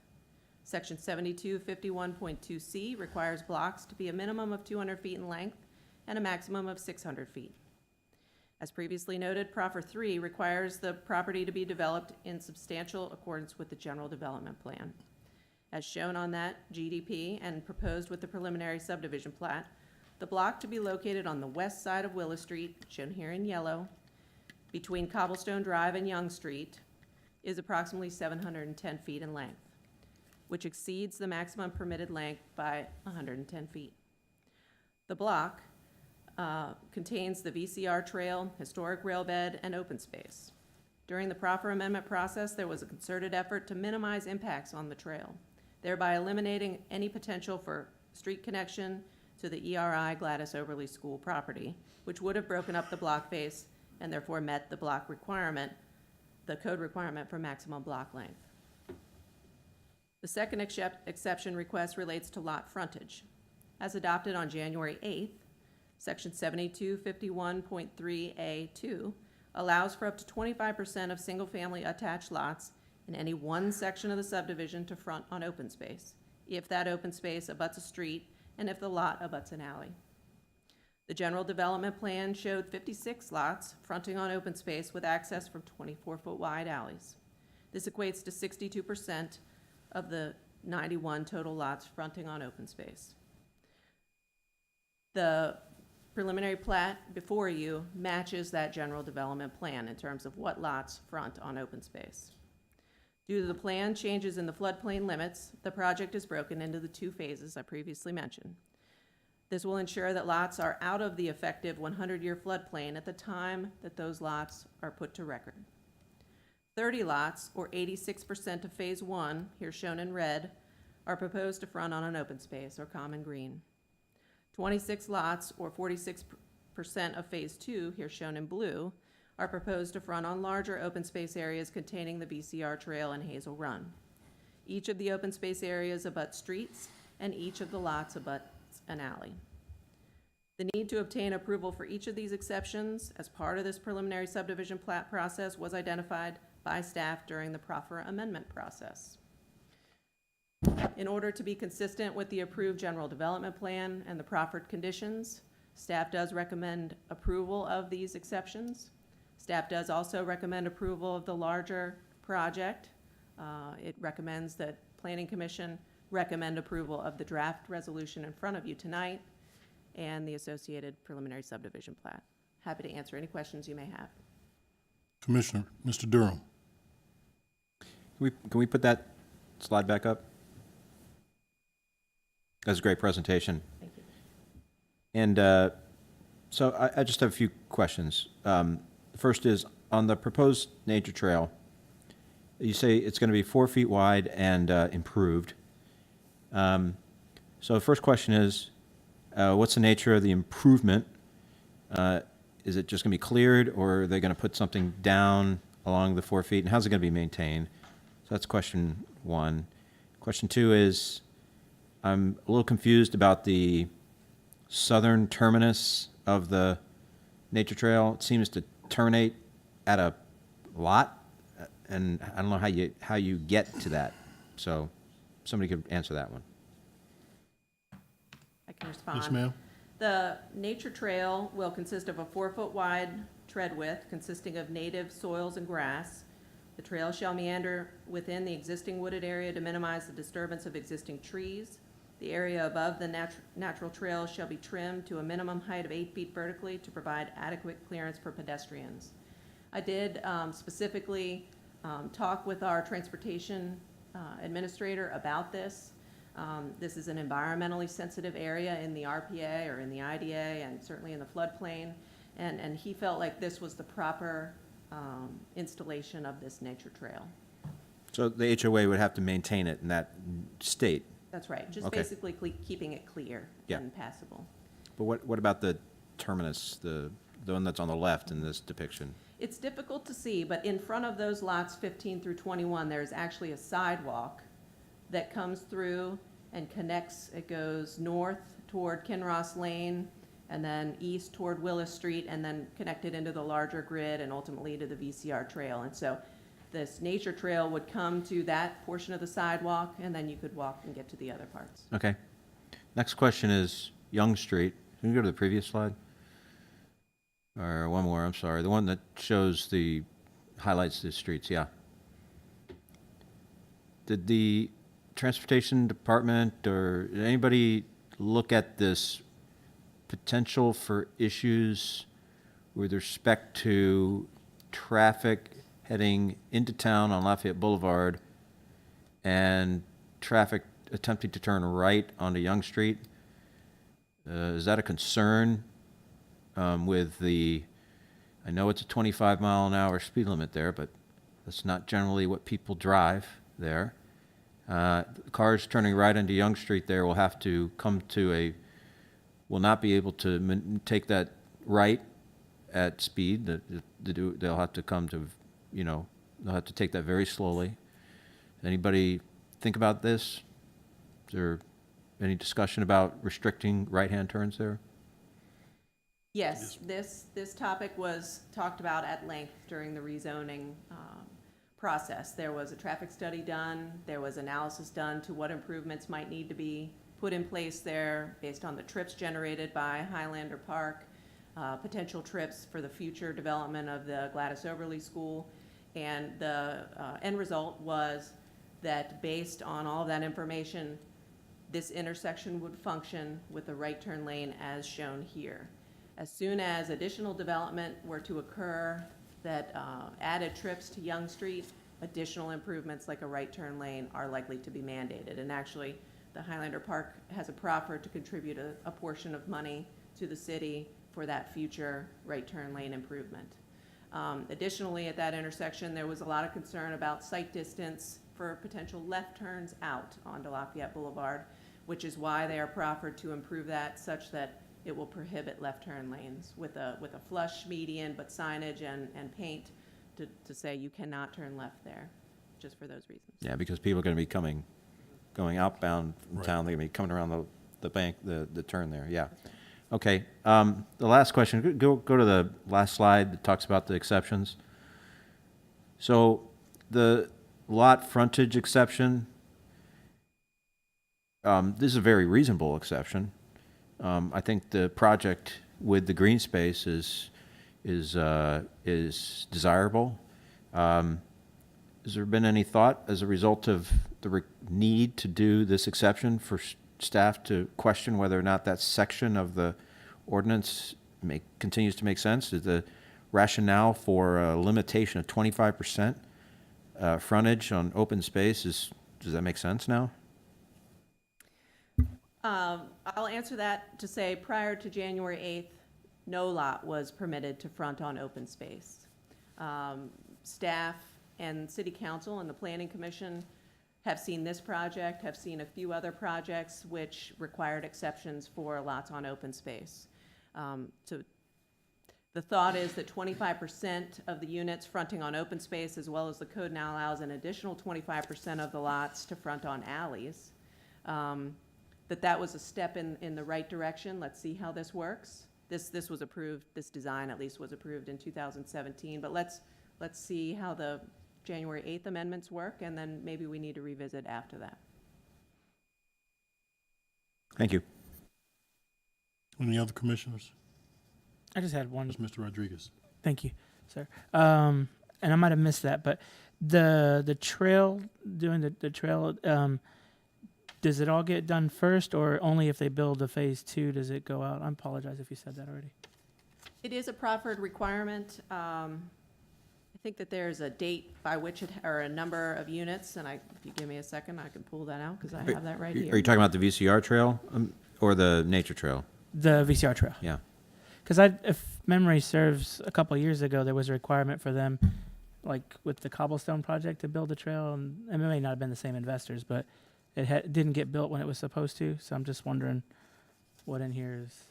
Section 7251.2C requires blocks to be a minimum of 200 feet in length and a maximum of 600 feet. As previously noted, Proffer 3 requires the property to be developed in substantial accordance with the general development plan. As shown on that GDP and proposed with the preliminary subdivision plat, the block to be located on the west side of Willis Street, shown here in yellow, between Cobblestone Drive and Young Street, is approximately 710 feet in length, which exceeds the maximum permitted length by 110 feet. The block contains the VCR trail, historic rail bed, and open space. During the Proffer amendment process, there was a concerted effort to minimize impacts on the trail. thereby eliminating any potential for street connection to the ERI Gladys Overley School property, which would have broken up the block face and therefore met the block requirement, the code requirement for maximum block length. The second exception request relates to lot frontage. As adopted on January 8th, Section 7251.3A2 allows for up to 25% of single-family attached lots in any one section of the subdivision to front on open space, if that open space abuts a street and if the lot abuts an alley. The general development plan showed 56 lots fronting on open space with access from 24-foot wide alleys. This equates to 62% of the 91 total lots fronting on open space. The preliminary plat before you matches that general development plan in terms of what lots front on open space. Due to the plan changes in the floodplain limits, the project is broken into the 2 phases I previously mentioned. This will ensure that lots are out of the effective 100-year floodplain at the time that those lots are put to record. 30 lots, or 86% of Phase 1, here shown in red, are proposed to front on an open space or common green. 26 lots, or 46% of Phase 2, here shown in blue, are proposed to front on larger open space areas containing the VCR Trail and Hazel Run. Each of the open space areas abut streets, and each of the lots abuts an alley. The need to obtain approval for each of these exceptions as part of this preliminary subdivision plat process was identified by staff during the proffer amendment process. In order to be consistent with the approved general development plan and the proffered conditions, staff does recommend approval of these exceptions. Staff does also recommend approval of the larger project. It recommends that Planning Commission recommend approval of the draft resolution in front of you tonight and the associated preliminary subdivision plat. Happy to answer any questions you may have. Commissioner, Mr. Durham. Can we put that slide back up? That was a great presentation. Thank you. And so I just have a few questions. The first is, on the proposed nature trail, you say it's going to be 4 feet wide and improved. So the first question is, what's the nature of the improvement? Is it just going to be cleared, or are they going to put something down along the 4 feet? And how's it going to be maintained? So that's question 1. Question 2 is, I'm a little confused about the southern terminus of the nature trail. It seems to terminate at a lot, and I don't know how you get to that. So somebody could answer that one. I can respond. Yes, ma'am. The nature trail will consist of a 4-foot wide tread width consisting of native soils and grass. The trail shall meander within the existing wooded area to minimize the disturbance of existing trees. The area above the natural trail shall be trimmed to a minimum height of 8 feet vertically to provide adequate clearance for pedestrians. I did specifically talk with our transportation administrator about this. This is an environmentally sensitive area in the RPA or in the IDA and certainly in the floodplain, and he felt like this was the proper installation of this nature trail. So the HOA would have to maintain it in that state. That's right, just Okay. basically keeping it clear Yeah. and passable. But what about the terminus, the one that's on the left in this depiction? It's difficult to see, but in front of those lots 15 through 21, there's actually a sidewalk that comes through and connects. It goes north toward Kinross Lane and then east toward Willis Street and then connected into the larger grid and ultimately to the VCR trail. And so this nature trail would come to that portion of the sidewalk and then you could walk and get to the other parts. Okay. Next question is Young Street. Can you go to the previous slide? Or one more, I'm sorry. The one that shows highlights the streets, yeah. Did the Transportation Department or did anybody look at this potential for issues with respect to traffic heading into town on Lafayette Boulevard and traffic attempting to turn right onto Young Street? Is that a concern with I know it's a 25-mile-an-hour speed limit there, but that's not generally what people drive there. Cars turning right into Young Street there will have to come to will not be able to take that right at speed. They'll have to come to, they'll have to take that very slowly. Anybody think about this? Is there any discussion about restricting right-hand turns there? Yes, this topic was talked about at length during the rezoning process. There was a traffic study done, there was analysis done to what improvements might need to be put in place there based on the trips generated by Highlander Park, potential trips for the future development of the Gladys Overley School. And the end result was that based on all of that information, this intersection would function with a right turn lane as shown here. As soon as additional development were to occur that added trips to Young Street, additional improvements like a right turn lane are likely to be mandated. And actually, the Highlander Park has a proffer to contribute a portion of money to the city for that future right turn lane improvement. Additionally, at that intersection, there was a lot of concern about sight distance for potential left turns out onto Lafayette Boulevard, which is why they are proffered to improve that such that it will prohibit left turn lanes with a flush median, but signage and paint to say you cannot turn left there, just for those reasons. Yeah, because people are going to be going outbound from town. They're going to be coming around the bank, the turn there. Yeah. Okay. The last question. Go to the last slide that talks about the exceptions. So the lot frontage exception. This is a very reasonable exception. I think the project with the green space is desirable. Has there been any thought as a result of the need to do this exception for staff to question whether or not that section of the ordinance continues to make sense? Is the rationale for a limitation of 25% frontage on open space, does that make sense now? I'll answer that to say prior to January 8th, no lot was permitted to front on open space. Staff and City Council and the Planning Commission have seen this project, have seen a few other projects which required exceptions for lots on open space. So the thought is that 25% of the units fronting on open space, as well as the code now allows an additional 25% of the lots to front on alleys, that was a step in the right direction. Let's see how this works. This was approved, this design at least was approved in 2017, but let's see how the January 8th amendments work, and then maybe we need to revisit after that. Thank you. Any other commissioners? I just had one. That's Mr. Rodriguez. Thank you, sir. And I might have missed that, but the trail, doing the trail, does it all get done first, or only if they build a phase 2 does it go out? I apologize if you said that already. It is a proffered requirement. I think that there's a date by which or a number of units, and if you give me a second, I can pull that out because I have that right here. Are you talking about the VCR trail or the nature trail? The VCR trail. Yeah. Because if memory serves, a couple of years ago there was a requirement for them, like with the cobblestone project, to build a trail, and it may not have been the same investors, but it didn't get built when it was supposed to. So I'm just wondering what in here is.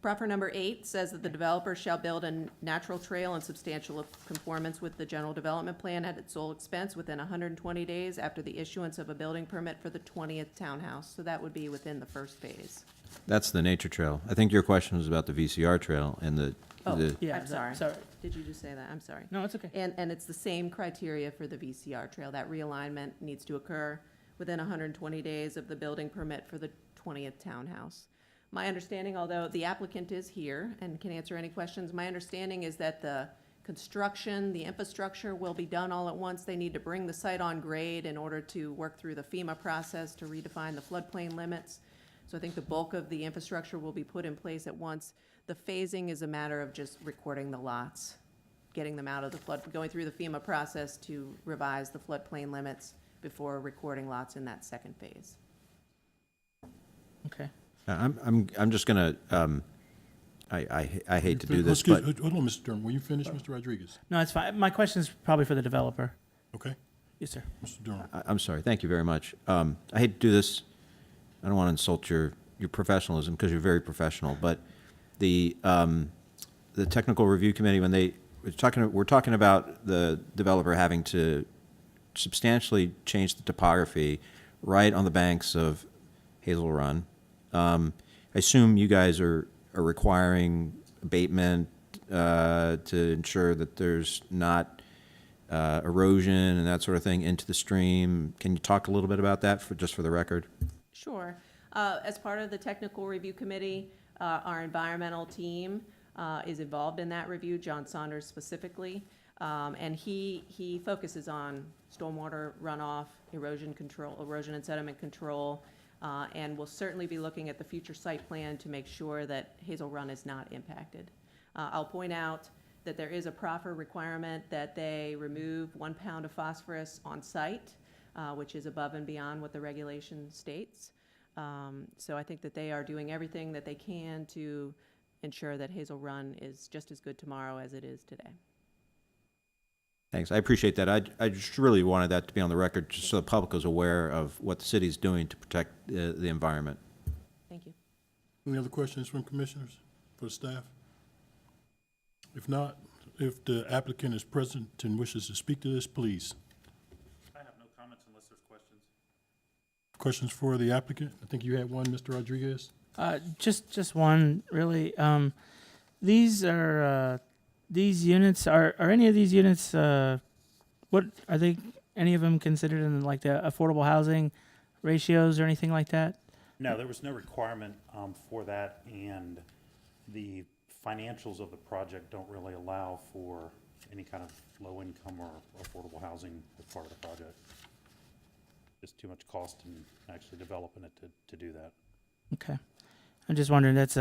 Proffer number 8 says that the developer shall build a natural trail in substantial conformance with the general development plan at its sole expense within 120 days after the issuance of a building permit for the 20th townhouse. So that would be within the first phase. That's the nature trail. I think your question was about the VCR trail and the. Yeah, I'm sorry. Sorry. Did you just say that? I'm sorry. No, it's okay. And it's the same criteria for the VCR trail. That realignment needs to occur within 120 days of the building permit for the 20th townhouse. My understanding, although the applicant is here and can answer any questions, my understanding is that the construction, the infrastructure will be done all at once. They need to bring the site on grade in order to work through the FEMA process to redefine the floodplain limits. So I think the bulk of the infrastructure will be put in place at once. The phasing is a matter of just recording the lots, getting them out of the flood, going through the FEMA process to revise the floodplain limits before recording lots in that second phase. Okay. I'm just gonna. I hate to do this, but Hold on, Mr. Durham. Will you finish, Mr. Rodriguez? No, it's fine. My question is probably for the developer. Okay. Yes, sir. Mr. Durham. I'm sorry, thank you very much. I hate to do this, I don't want to insult your professionalism, because you're very professional, but the technical review committee, when we're talking about the developer having to substantially change the topography right on the banks of Hazel Run. I assume you guys are requiring abatement to ensure that there's not erosion and that sort of thing into the stream. Can you talk a little bit about that, just for the record? Sure. As part of the technical review committee, our environmental team is involved in that review, John Saunders specifically, and he focuses on stormwater runoff, erosion control, erosion and sediment control, and will certainly be looking at the future site plan to make sure that Hazel Run is not impacted. I'll point out that there is a proffer requirement that they remove 1 pound of phosphorus on site, which is above and beyond what the regulation states. So I think that they are doing everything that they can to ensure that Hazel Run is just as good tomorrow as it is today. Thanks, I appreciate that. I just really wanted that to be on the record, just so the public is aware of what the city's doing to protect the environment. Thank you. Any other questions from commissioners for the staff? If not, if the applicant is present and wishes to speak to this, please. I have no comments unless there's questions. Questions for the applicant? I think you had one, Mr. Rodriguez. Just one, really. These are these units. Are any of these units? What are they? Any of them considered in like the affordable housing ratios or anything like that? No, there was no requirement for that, and the financials of the project don't really allow for any kind of low income or affordable housing as part of the project. Just too much cost in actually developing it to do that. Okay, I'm just wondering. That's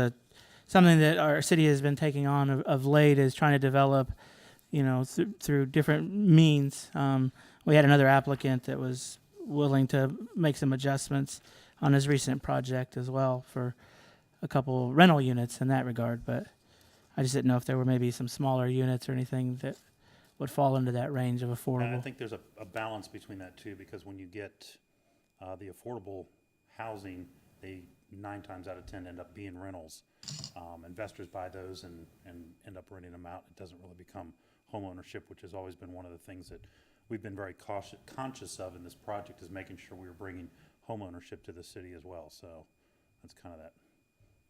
something that our city has been taking on of late, is trying to develop, through different means. We had another applicant that was willing to make some adjustments on his recent project as well for a couple rental units in that regard, but I just didn't know if there were maybe some smaller units or anything that would fall into that range of And affordable. I think there's a balance between that too, because when you get the affordable housing, they 9 times out of 10 end up being rentals. Investors buy those and end up renting them out. It doesn't really become home ownership, which has always been one of the things that we've been very conscious of in this project, is making sure we were bringing home ownership to the city as well. So that's kind of that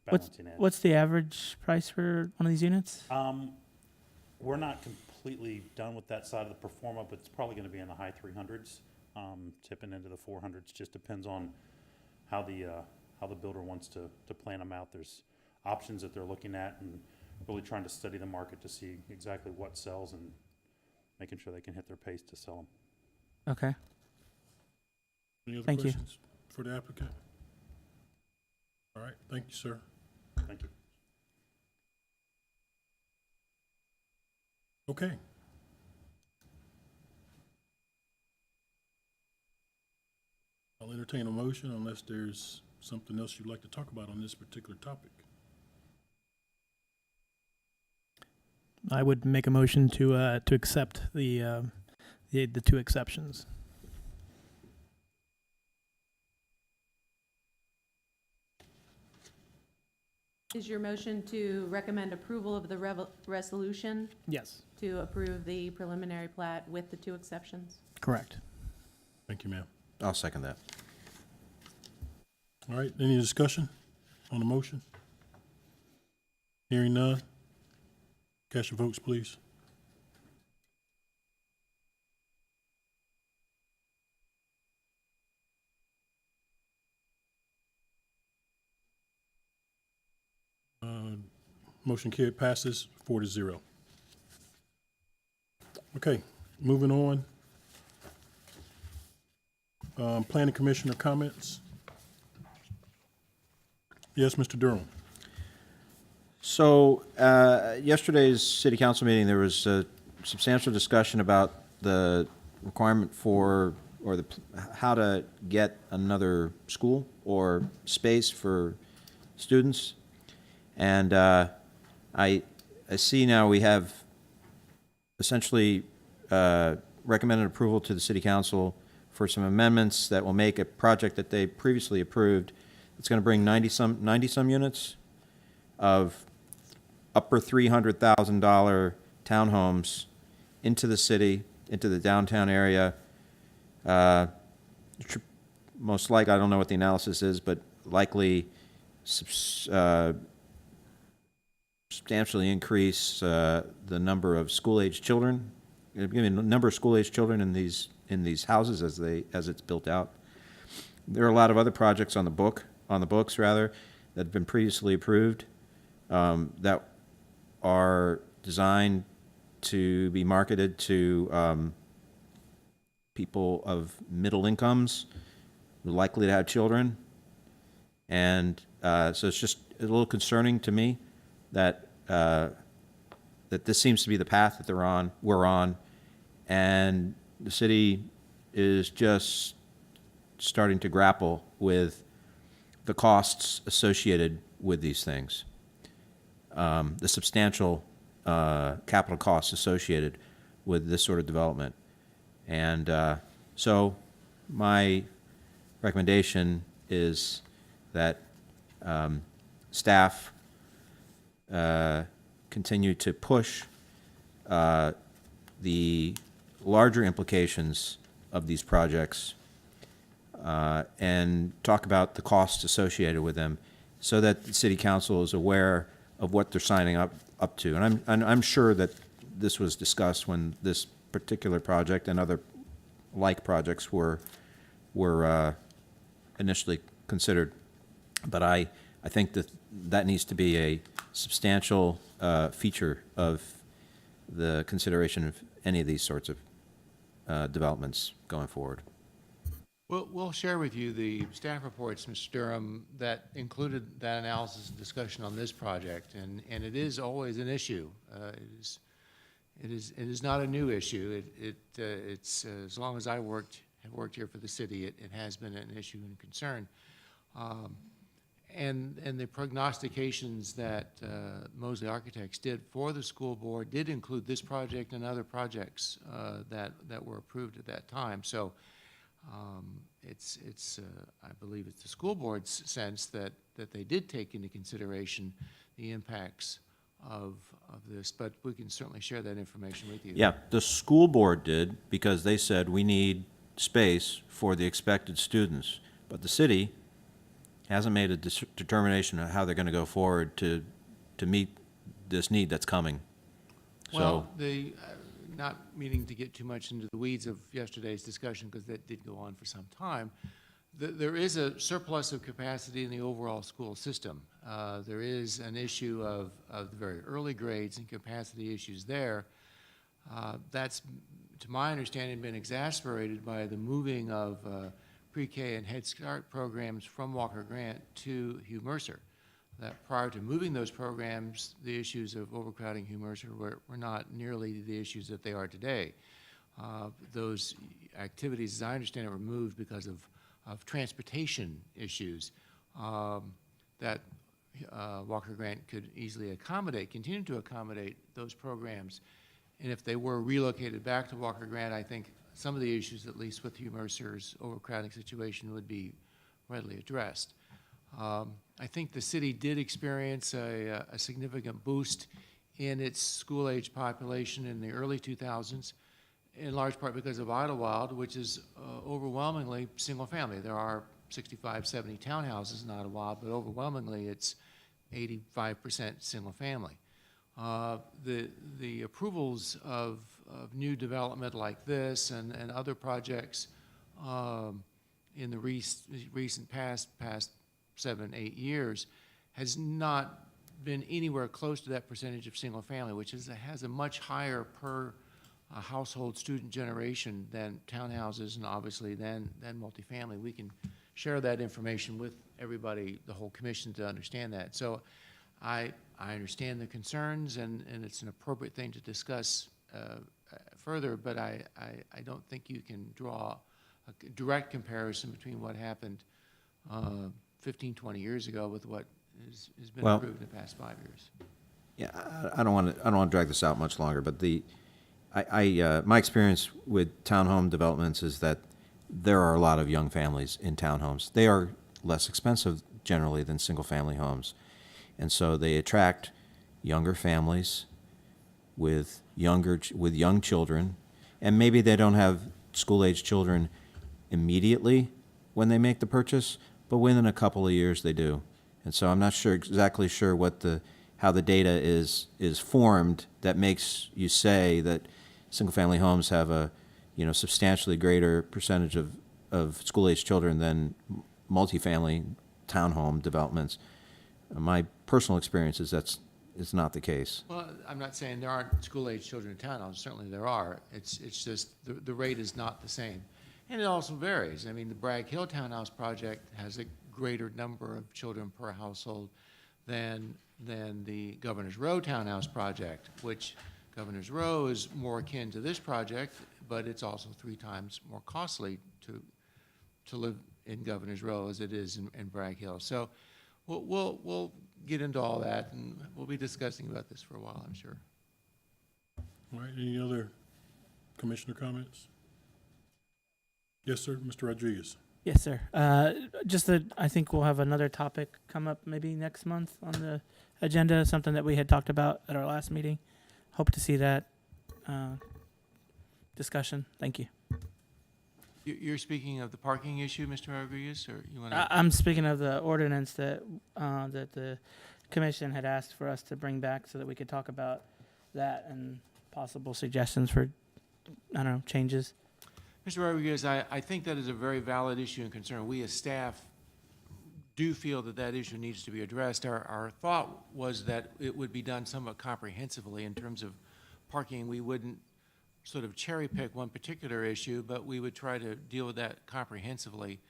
balancing edge. What's the average price for one of these units? We're not completely done with that side of the pro forma, but it's probably going to be in the high 300s, tipping into the 400s. Just depends on how the builder wants to plan them out. There's options that they're looking at, and really trying to study the market to see exactly what sells and making sure they can hit their pace to sell them. Okay. Any other Thank you. questions for the applicant? All right, thank you, sir. Thank you. Okay. I'll entertain a motion unless there's something else you'd like to talk about on this particular topic. I would make a motion to accept the 2 exceptions. Is your motion to recommend approval of the resolution Yes. to approve the preliminary plat with the 2 exceptions? Correct. Thank you, ma'am. I'll second that. All right, any discussion on the motion? Hearing none. Cast your votes, please. Motion carried, passes 4-0. Okay, moving on. Planning Commissioner comments? Yes, Mr. Durham. So, yesterday's city council meeting, there was a substantial discussion about the requirement for, or how to get another school or space for students. And I see now we have essentially recommended approval to the city council for some amendments that will make a project that they previously approved. It's going to bring 90 some units of upper $300,000 townhomes into the city, into the downtown area. Most likely, I don't know what the analysis is, but likely substantially increase the number of school-age children. The number of school-age children in these houses as it's built out. There are a lot of other projects on the books that have been previously approved that are designed to be marketed to people of middle incomes who are likely to have children. And so it's just a little concerning to me that that this seems to be the path that we're on, and the city is just starting to grapple with the costs associated with these things, the substantial capital costs associated with this sort of development. And so my recommendation is that staff continue to push the larger implications of these projects and talk about the costs associated with them so that the city council is aware of what they're signing up to. And I'm sure that this was discussed when this particular project and other like projects were initially considered. But I think that needs to be a substantial feature of the consideration of any of these sorts of developments going forward. We'll share with you the staff reports, Mr. Durham, that included that analysis and discussion on this project, and it is always an issue. It is not a new issue. It's as long as have worked here for the city, it has been an issue and concern. And the prognostications that Mosley Architects did for the school board did include this project and other projects that were approved at that time. So I believe it's the school board's sense that they did take into consideration the impacts of this, but we can certainly share that information with you. Yeah, the school board did because they said we need space for the expected students, but the city hasn't made a determination of how they're going to go forward to meet this need that's coming. Well, not meaning to get too much into the weeds of yesterday's discussion, because that did go on for some time, there is a surplus of capacity in the overall school system. There is an issue of the very early grades and capacity issues there. That's, to my understanding, been exacerbated by the moving of pre-K and Head Start programs from Walker Grant to Hugh Mercer. That prior to moving those programs, the issues of overcrowding Hugh Mercer were not nearly the issues that they are today. Those activities, as I understand it, were moved because of transportation issues that Walker Grant could easily continue to accommodate those programs. And if they were relocated back to Walker Grant, I think some of the issues, at least with Hugh Mercer's overcrowding situation, would be readily addressed. I think the city did experience a significant boost in its school-age population in the early 2000s, in large part because of Idlewild, which is overwhelmingly single-family. There are 65, 70 townhouses in Idlewild, but overwhelmingly it's 85% single-family. The approvals of new development like this and other projects in the recent past 7-8 years has not been anywhere close to that percentage of single family, which has a much higher per household student generation than townhouses and obviously than multifamily. We can share that information with everybody, the whole commission, to understand that. So I understand the concerns, and it's an appropriate thing to discuss further, but I don't think you can draw a direct comparison between what happened 15, 20 years ago with what has been approved in the past 5 years. Yeah, I don't want to drag this out much longer, but My experience with townhome developments is that there are a lot of young families in townhomes. They are less expensive generally than single-family homes. And so they attract younger families with young children. And maybe they don't have school-age children immediately when they make the purchase, but within a couple of years they do. And so I'm not exactly sure how the data is formed that makes you say that single-family homes have a, substantially greater percentage of school-age children than multifamily townhome developments. My personal experience is it's not the case. Well, I'm not saying there aren't school-age children in townhomes, certainly there are. It's just the rate is not the same. And it also varies. I mean, the Bragg Hill Townhouse project has a greater number of children per household than the Governor's Row Townhouse project, which Governor's Row is more akin to this project, but it's also 3 times more costly to live in Governor's Row as it is in Bragg Hill. So we'll get into all that, and we'll be discussing about this for a while, I'm sure. All right, any other commissioner comments? Yes, sir, Mr. Rodriguez. Yes, sir. Just that I think we'll have another topic come up maybe next month on the agenda, something that we had talked about at our last meeting. Hope to see that discussion. Thank you. You're speaking of the parking issue, Mr. Rodriguez, or you want to? I'm speaking of the ordinance that the commission had asked for us to bring back so that we could talk about that and possible suggestions for, changes. Mr. Rodriguez, I think that is a very valid issue and concern. We as staff do feel that issue needs to be addressed. Our thought was that it would be done somewhat comprehensively in terms of parking. We wouldn't sort of cherry pick one particular issue, but we would try to deal with that comprehensively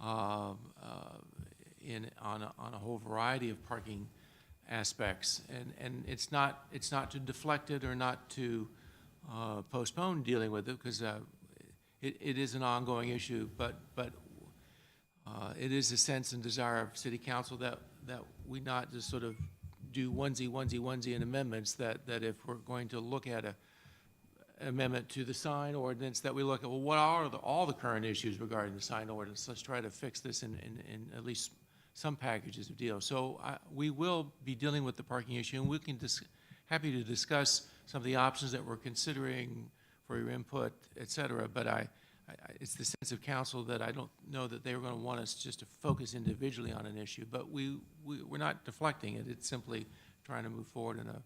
on a whole variety of parking aspects. And it's not to deflect it or not to postpone dealing with it, because it is an ongoing issue, but it is a sense and desire of City Council that we not just sort of do onesie in amendments, that if we're going to look at a amendment to the sign ordinance, that we look at, well, what are all the current issues regarding the sign ordinance? Let's try to fix this in at least some packages of deals. So we will be dealing with the parking issue, and we can happy to discuss some of the options that we're considering for your input, et cetera. But it's the sense of council that I don't know that they were going to want us just to focus individually on an issue. But we're not deflecting it. It's simply trying to move forward in a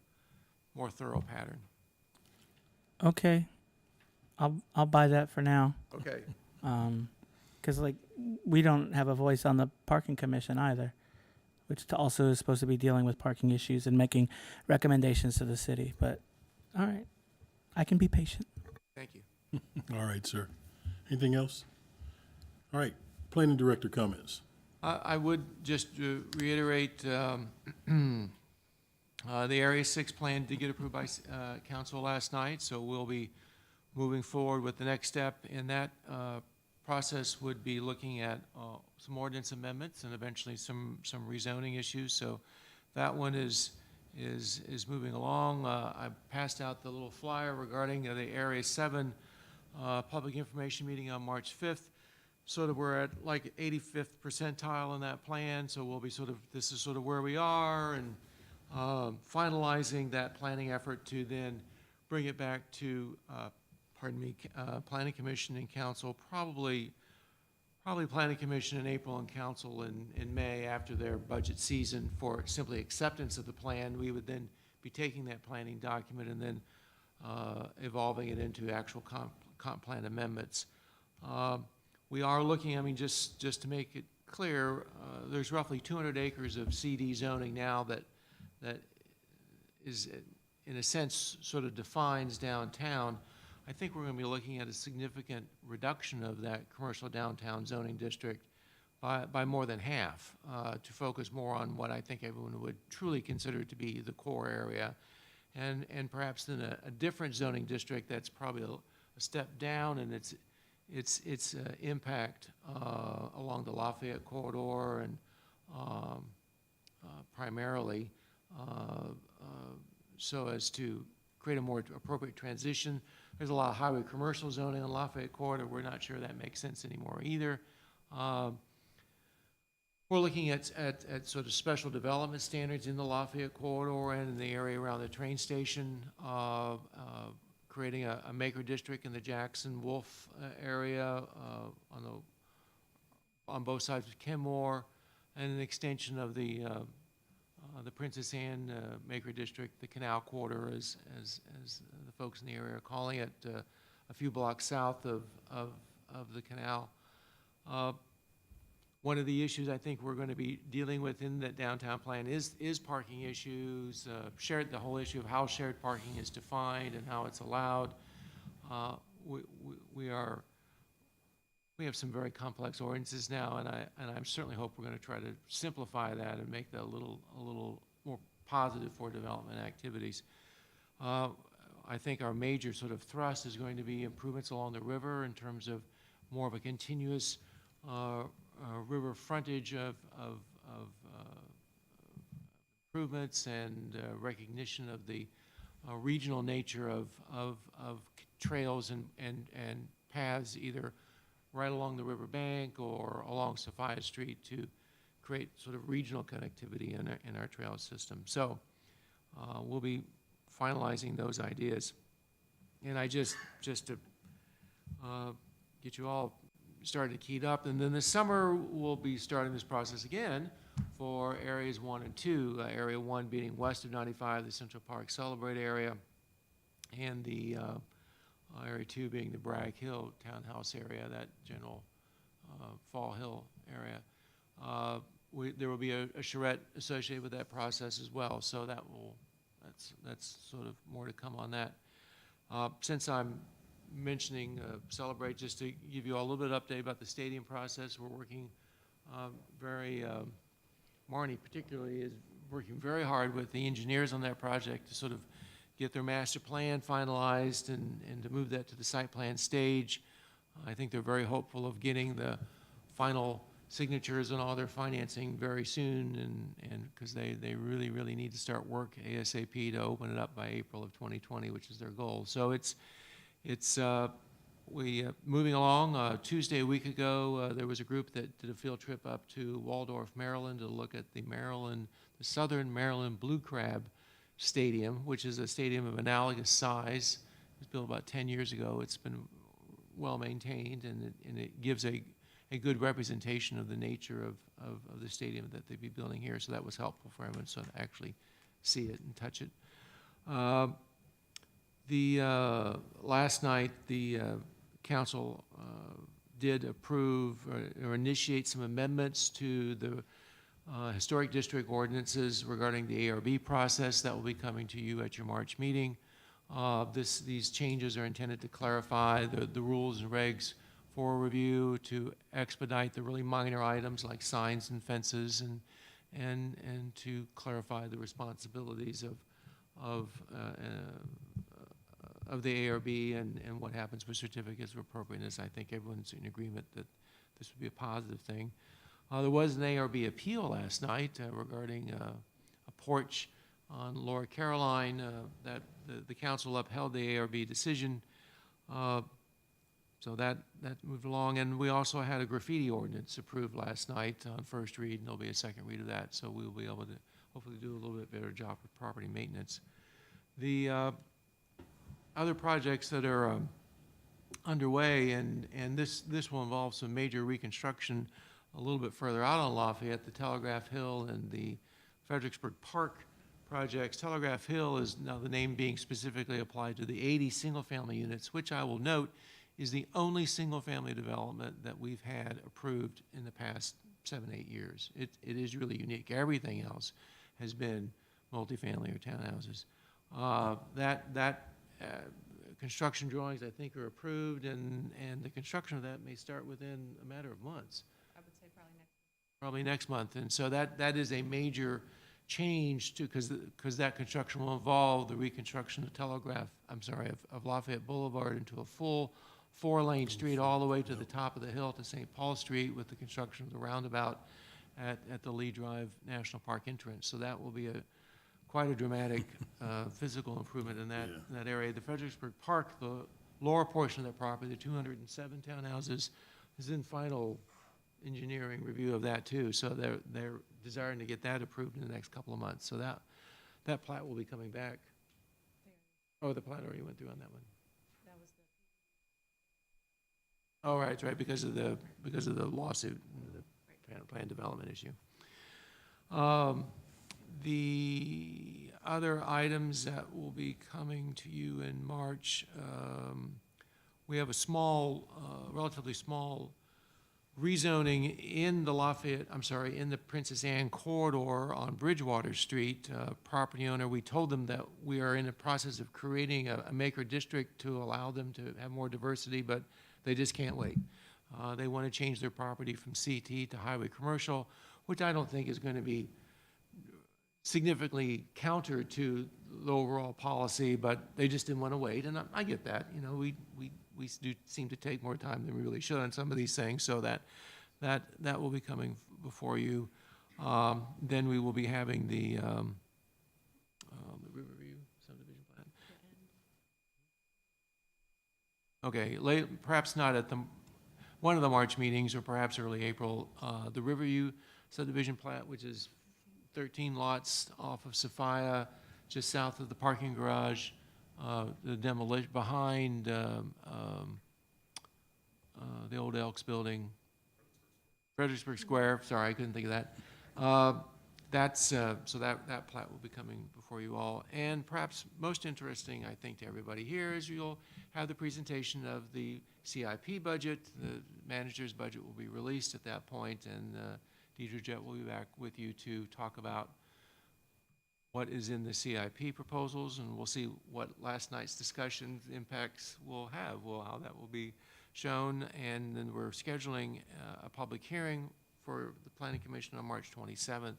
more thorough pattern. Okay, I'll buy that for now. Okay. Because we don't have a voice on the parking commission either, which also is supposed to be dealing with parking issues and making recommendations to the city. But all right, I can be patient. Thank you. All right, sir. Anything else? All right, planning director comments. I would just reiterate the Area 6 plan did get approved by council last night, so we'll be moving forward with the next step in that process. Would be looking at some ordinance amendments and eventually some rezoning issues. So that one is moving along. I passed out the little flyer regarding the Area 7 public information meeting on March 5th. Sort of we're at like 85th percentile in that plan, so we'll be this is sort of where we are, and finalizing that planning effort to then bring it back to, Planning Commission and Council, probably Planning Commission in April and Council in May after their budget season for simply acceptance of the plan. We would then be taking that planning document and then evolving it into actual comp plan amendments. We are looking, just to make it clear, there's roughly 200 acres of CD zoning now that is, in a sense, sort of defines downtown. I think we're going to be looking at a significant reduction of that commercial downtown zoning district by more than half, to focus more on what I think everyone would truly consider to be the core area, and perhaps then a different zoning district that's probably a step down in its impact along the Lafayette corridor and primarily so as to create a more appropriate transition. There's a lot of highway commercial zoning on Lafayette Corridor. We're not sure that makes sense anymore either. We're looking at sort of special development standards in the Lafayette Corridor and in the area around the train station, creating a maker district in the Jackson-Wolf area on both sides of Kenmore, and an extension of the Princess Anne Maker District, the Canal Quarter, as the folks in the area are calling it, a few blocks south of the canal. One of the issues I think we're going to be dealing with in the downtown plan is parking issues, the whole issue of how shared parking is defined and how it's allowed. We have some very complex ordinances now, and I certainly hope we're going to try to simplify that and make that a little more positive for development activities. I think our major sort of thrust is going to be improvements along the river in terms of more of a continuous river frontage of improvements and recognition of the regional nature of trails and paths, either right along the river bank or along Sophia Street, to create sort of regional connectivity in our trail system. So we'll be finalizing those ideas. And I just to get you all started keyed up, and then this summer we'll be starting this process again for areas 1 and 2. Area 1 being west of 95, the Central Park Celebrate area, and the Area 2 being the Bragg Hill Townhouse area, that general Fall Hill area. There will be a charrette associated with that process as well, so that's sort of more to come on that. Since I'm mentioning Celebrate, just to give you all a little bit of update about the stadium process, we're working Marnie particularly is working very hard with the engineers on that project to sort of get their master plan finalized and to move that to the site plan stage. I think they're very hopeful of getting the final signatures on all their financing very soon, and because they really need to start work ASAP to open it up by April of 2020, which is their goal. So it's moving along. Tuesday a week ago, there was a group that did a field trip up to Waldorf, Maryland, to look at the Southern Maryland Blue Crab Stadium, which is a stadium of analogous size. It was built about 10 years ago. It's been well maintained, and it gives a good representation of the nature of the stadium that they'd be building here. So that was helpful for everyone to actually see it and touch it. Last night, the council did approve or initiate some amendments to the historic district ordinances regarding the ARB process. That will be coming to you at your March meeting. These changes are intended to clarify the rules and regs for review, to expedite the really minor items like signs and fences, and to clarify the responsibilities of the ARB and what happens with certificates of appropriateness. I think everyone's in agreement that this would be a positive thing. There was an ARB appeal last night regarding a porch on Laura Caroline that the council upheld the ARB decision. So that moved along. And we also had a graffiti ordinance approved last night on first read, and there'll be a second read of that. So we'll be able to hopefully do a little bit better job with property maintenance. The other projects that are underway, and this will involve some major reconstruction a little bit further out on Lafayette, the Telegraph Hill and the Fredericksburg Park projects. Telegraph Hill is now the name being specifically applied to the 80 single-family units, which I will note is the only single-family development that we've had approved in the past 7-8 years. It is really unique. Everything else has been multifamily or townhouses. Construction drawings, I think, are approved, and the construction of that may start within a matter of months. I would say Probably next month. And so that is a major change because that construction will involve the reconstruction of Lafayette Boulevard into a full 4-lane street all the way to the top of the hill to St. Paul Street, with the construction of the roundabout at the Lee Drive National Park entrance. So that will be quite a dramatic physical improvement in Yeah. that area. The Fredericksburg Park, the lower portion of that property, the 207 townhouses, is in final engineering review of that too. So they're desiring to get that approved in the next couple of months. So that plat will be coming back. Oh, the plat already went through on that one. Oh, right, right, because of the lawsuit, the plan development issue. The other items that will be coming to you in March, we have a small, relatively small rezoning in the in the Princess Anne corridor on Bridgewater Street. Property owner, we told them that we are in the process of creating a maker district to allow them to have more diversity, but they just can't wait. They want to change their property from CT to highway commercial, which I don't think is going to be significantly counter to the overall policy, but they just didn't want to wait, and I get that. You know, we do seem to take more time than we really should on some of these things, so that will be coming before you. Then we will be having the Riverview subdivision plan. Okay, perhaps not at one of the March meetings, or perhaps early April. The Riverview subdivision plat, which is 13 lots off of Sophia, just south of the parking garage, the demolition behind the old Elks building, Fredericksburg Square. Sorry, I couldn't think of that. So that plat will be coming before you all. And perhaps most interesting, I think, to everybody here is you'll have the presentation of the CIP budget. The manager's budget will be released at that point, and Deidre Jett will be back with you to talk about what is in the CIP proposals, and we'll see what last night's discussion impacts will have, how that will be shown. And then we're scheduling a public hearing for the Planning Commission on March 27th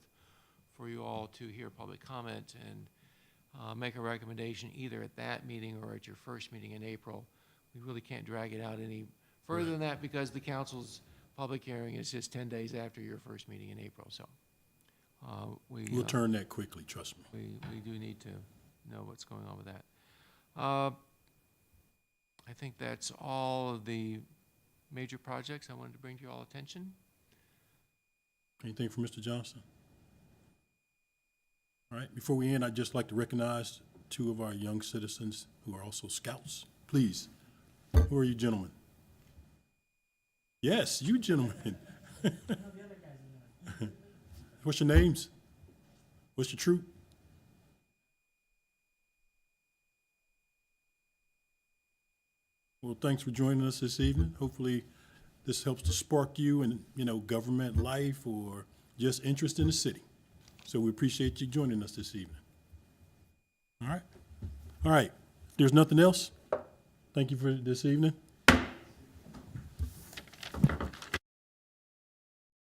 for you all to hear public comment and make a recommendation either at that meeting or at your first meeting in April. We really can't drag it out any further than that because the council's public hearing is just 10 days after your first meeting in April. So We'll turn that quickly, trust me. we do need to know what's going on with that. I think that's all of the major projects I wanted to bring to your all attention. Anything from Mr. Johnson? All right, before we end, I'd just like to recognize two of our young citizens who are also scouts. Please, who are you gentlemen? Yes, you gentlemen. What's your names? What's your troop? Well, thanks for joining us this evening. Hopefully this helps to spark you in, government life or just interest in the city. So we appreciate you joining us this evening. All right. All right. If there's nothing else, thank you for this evening.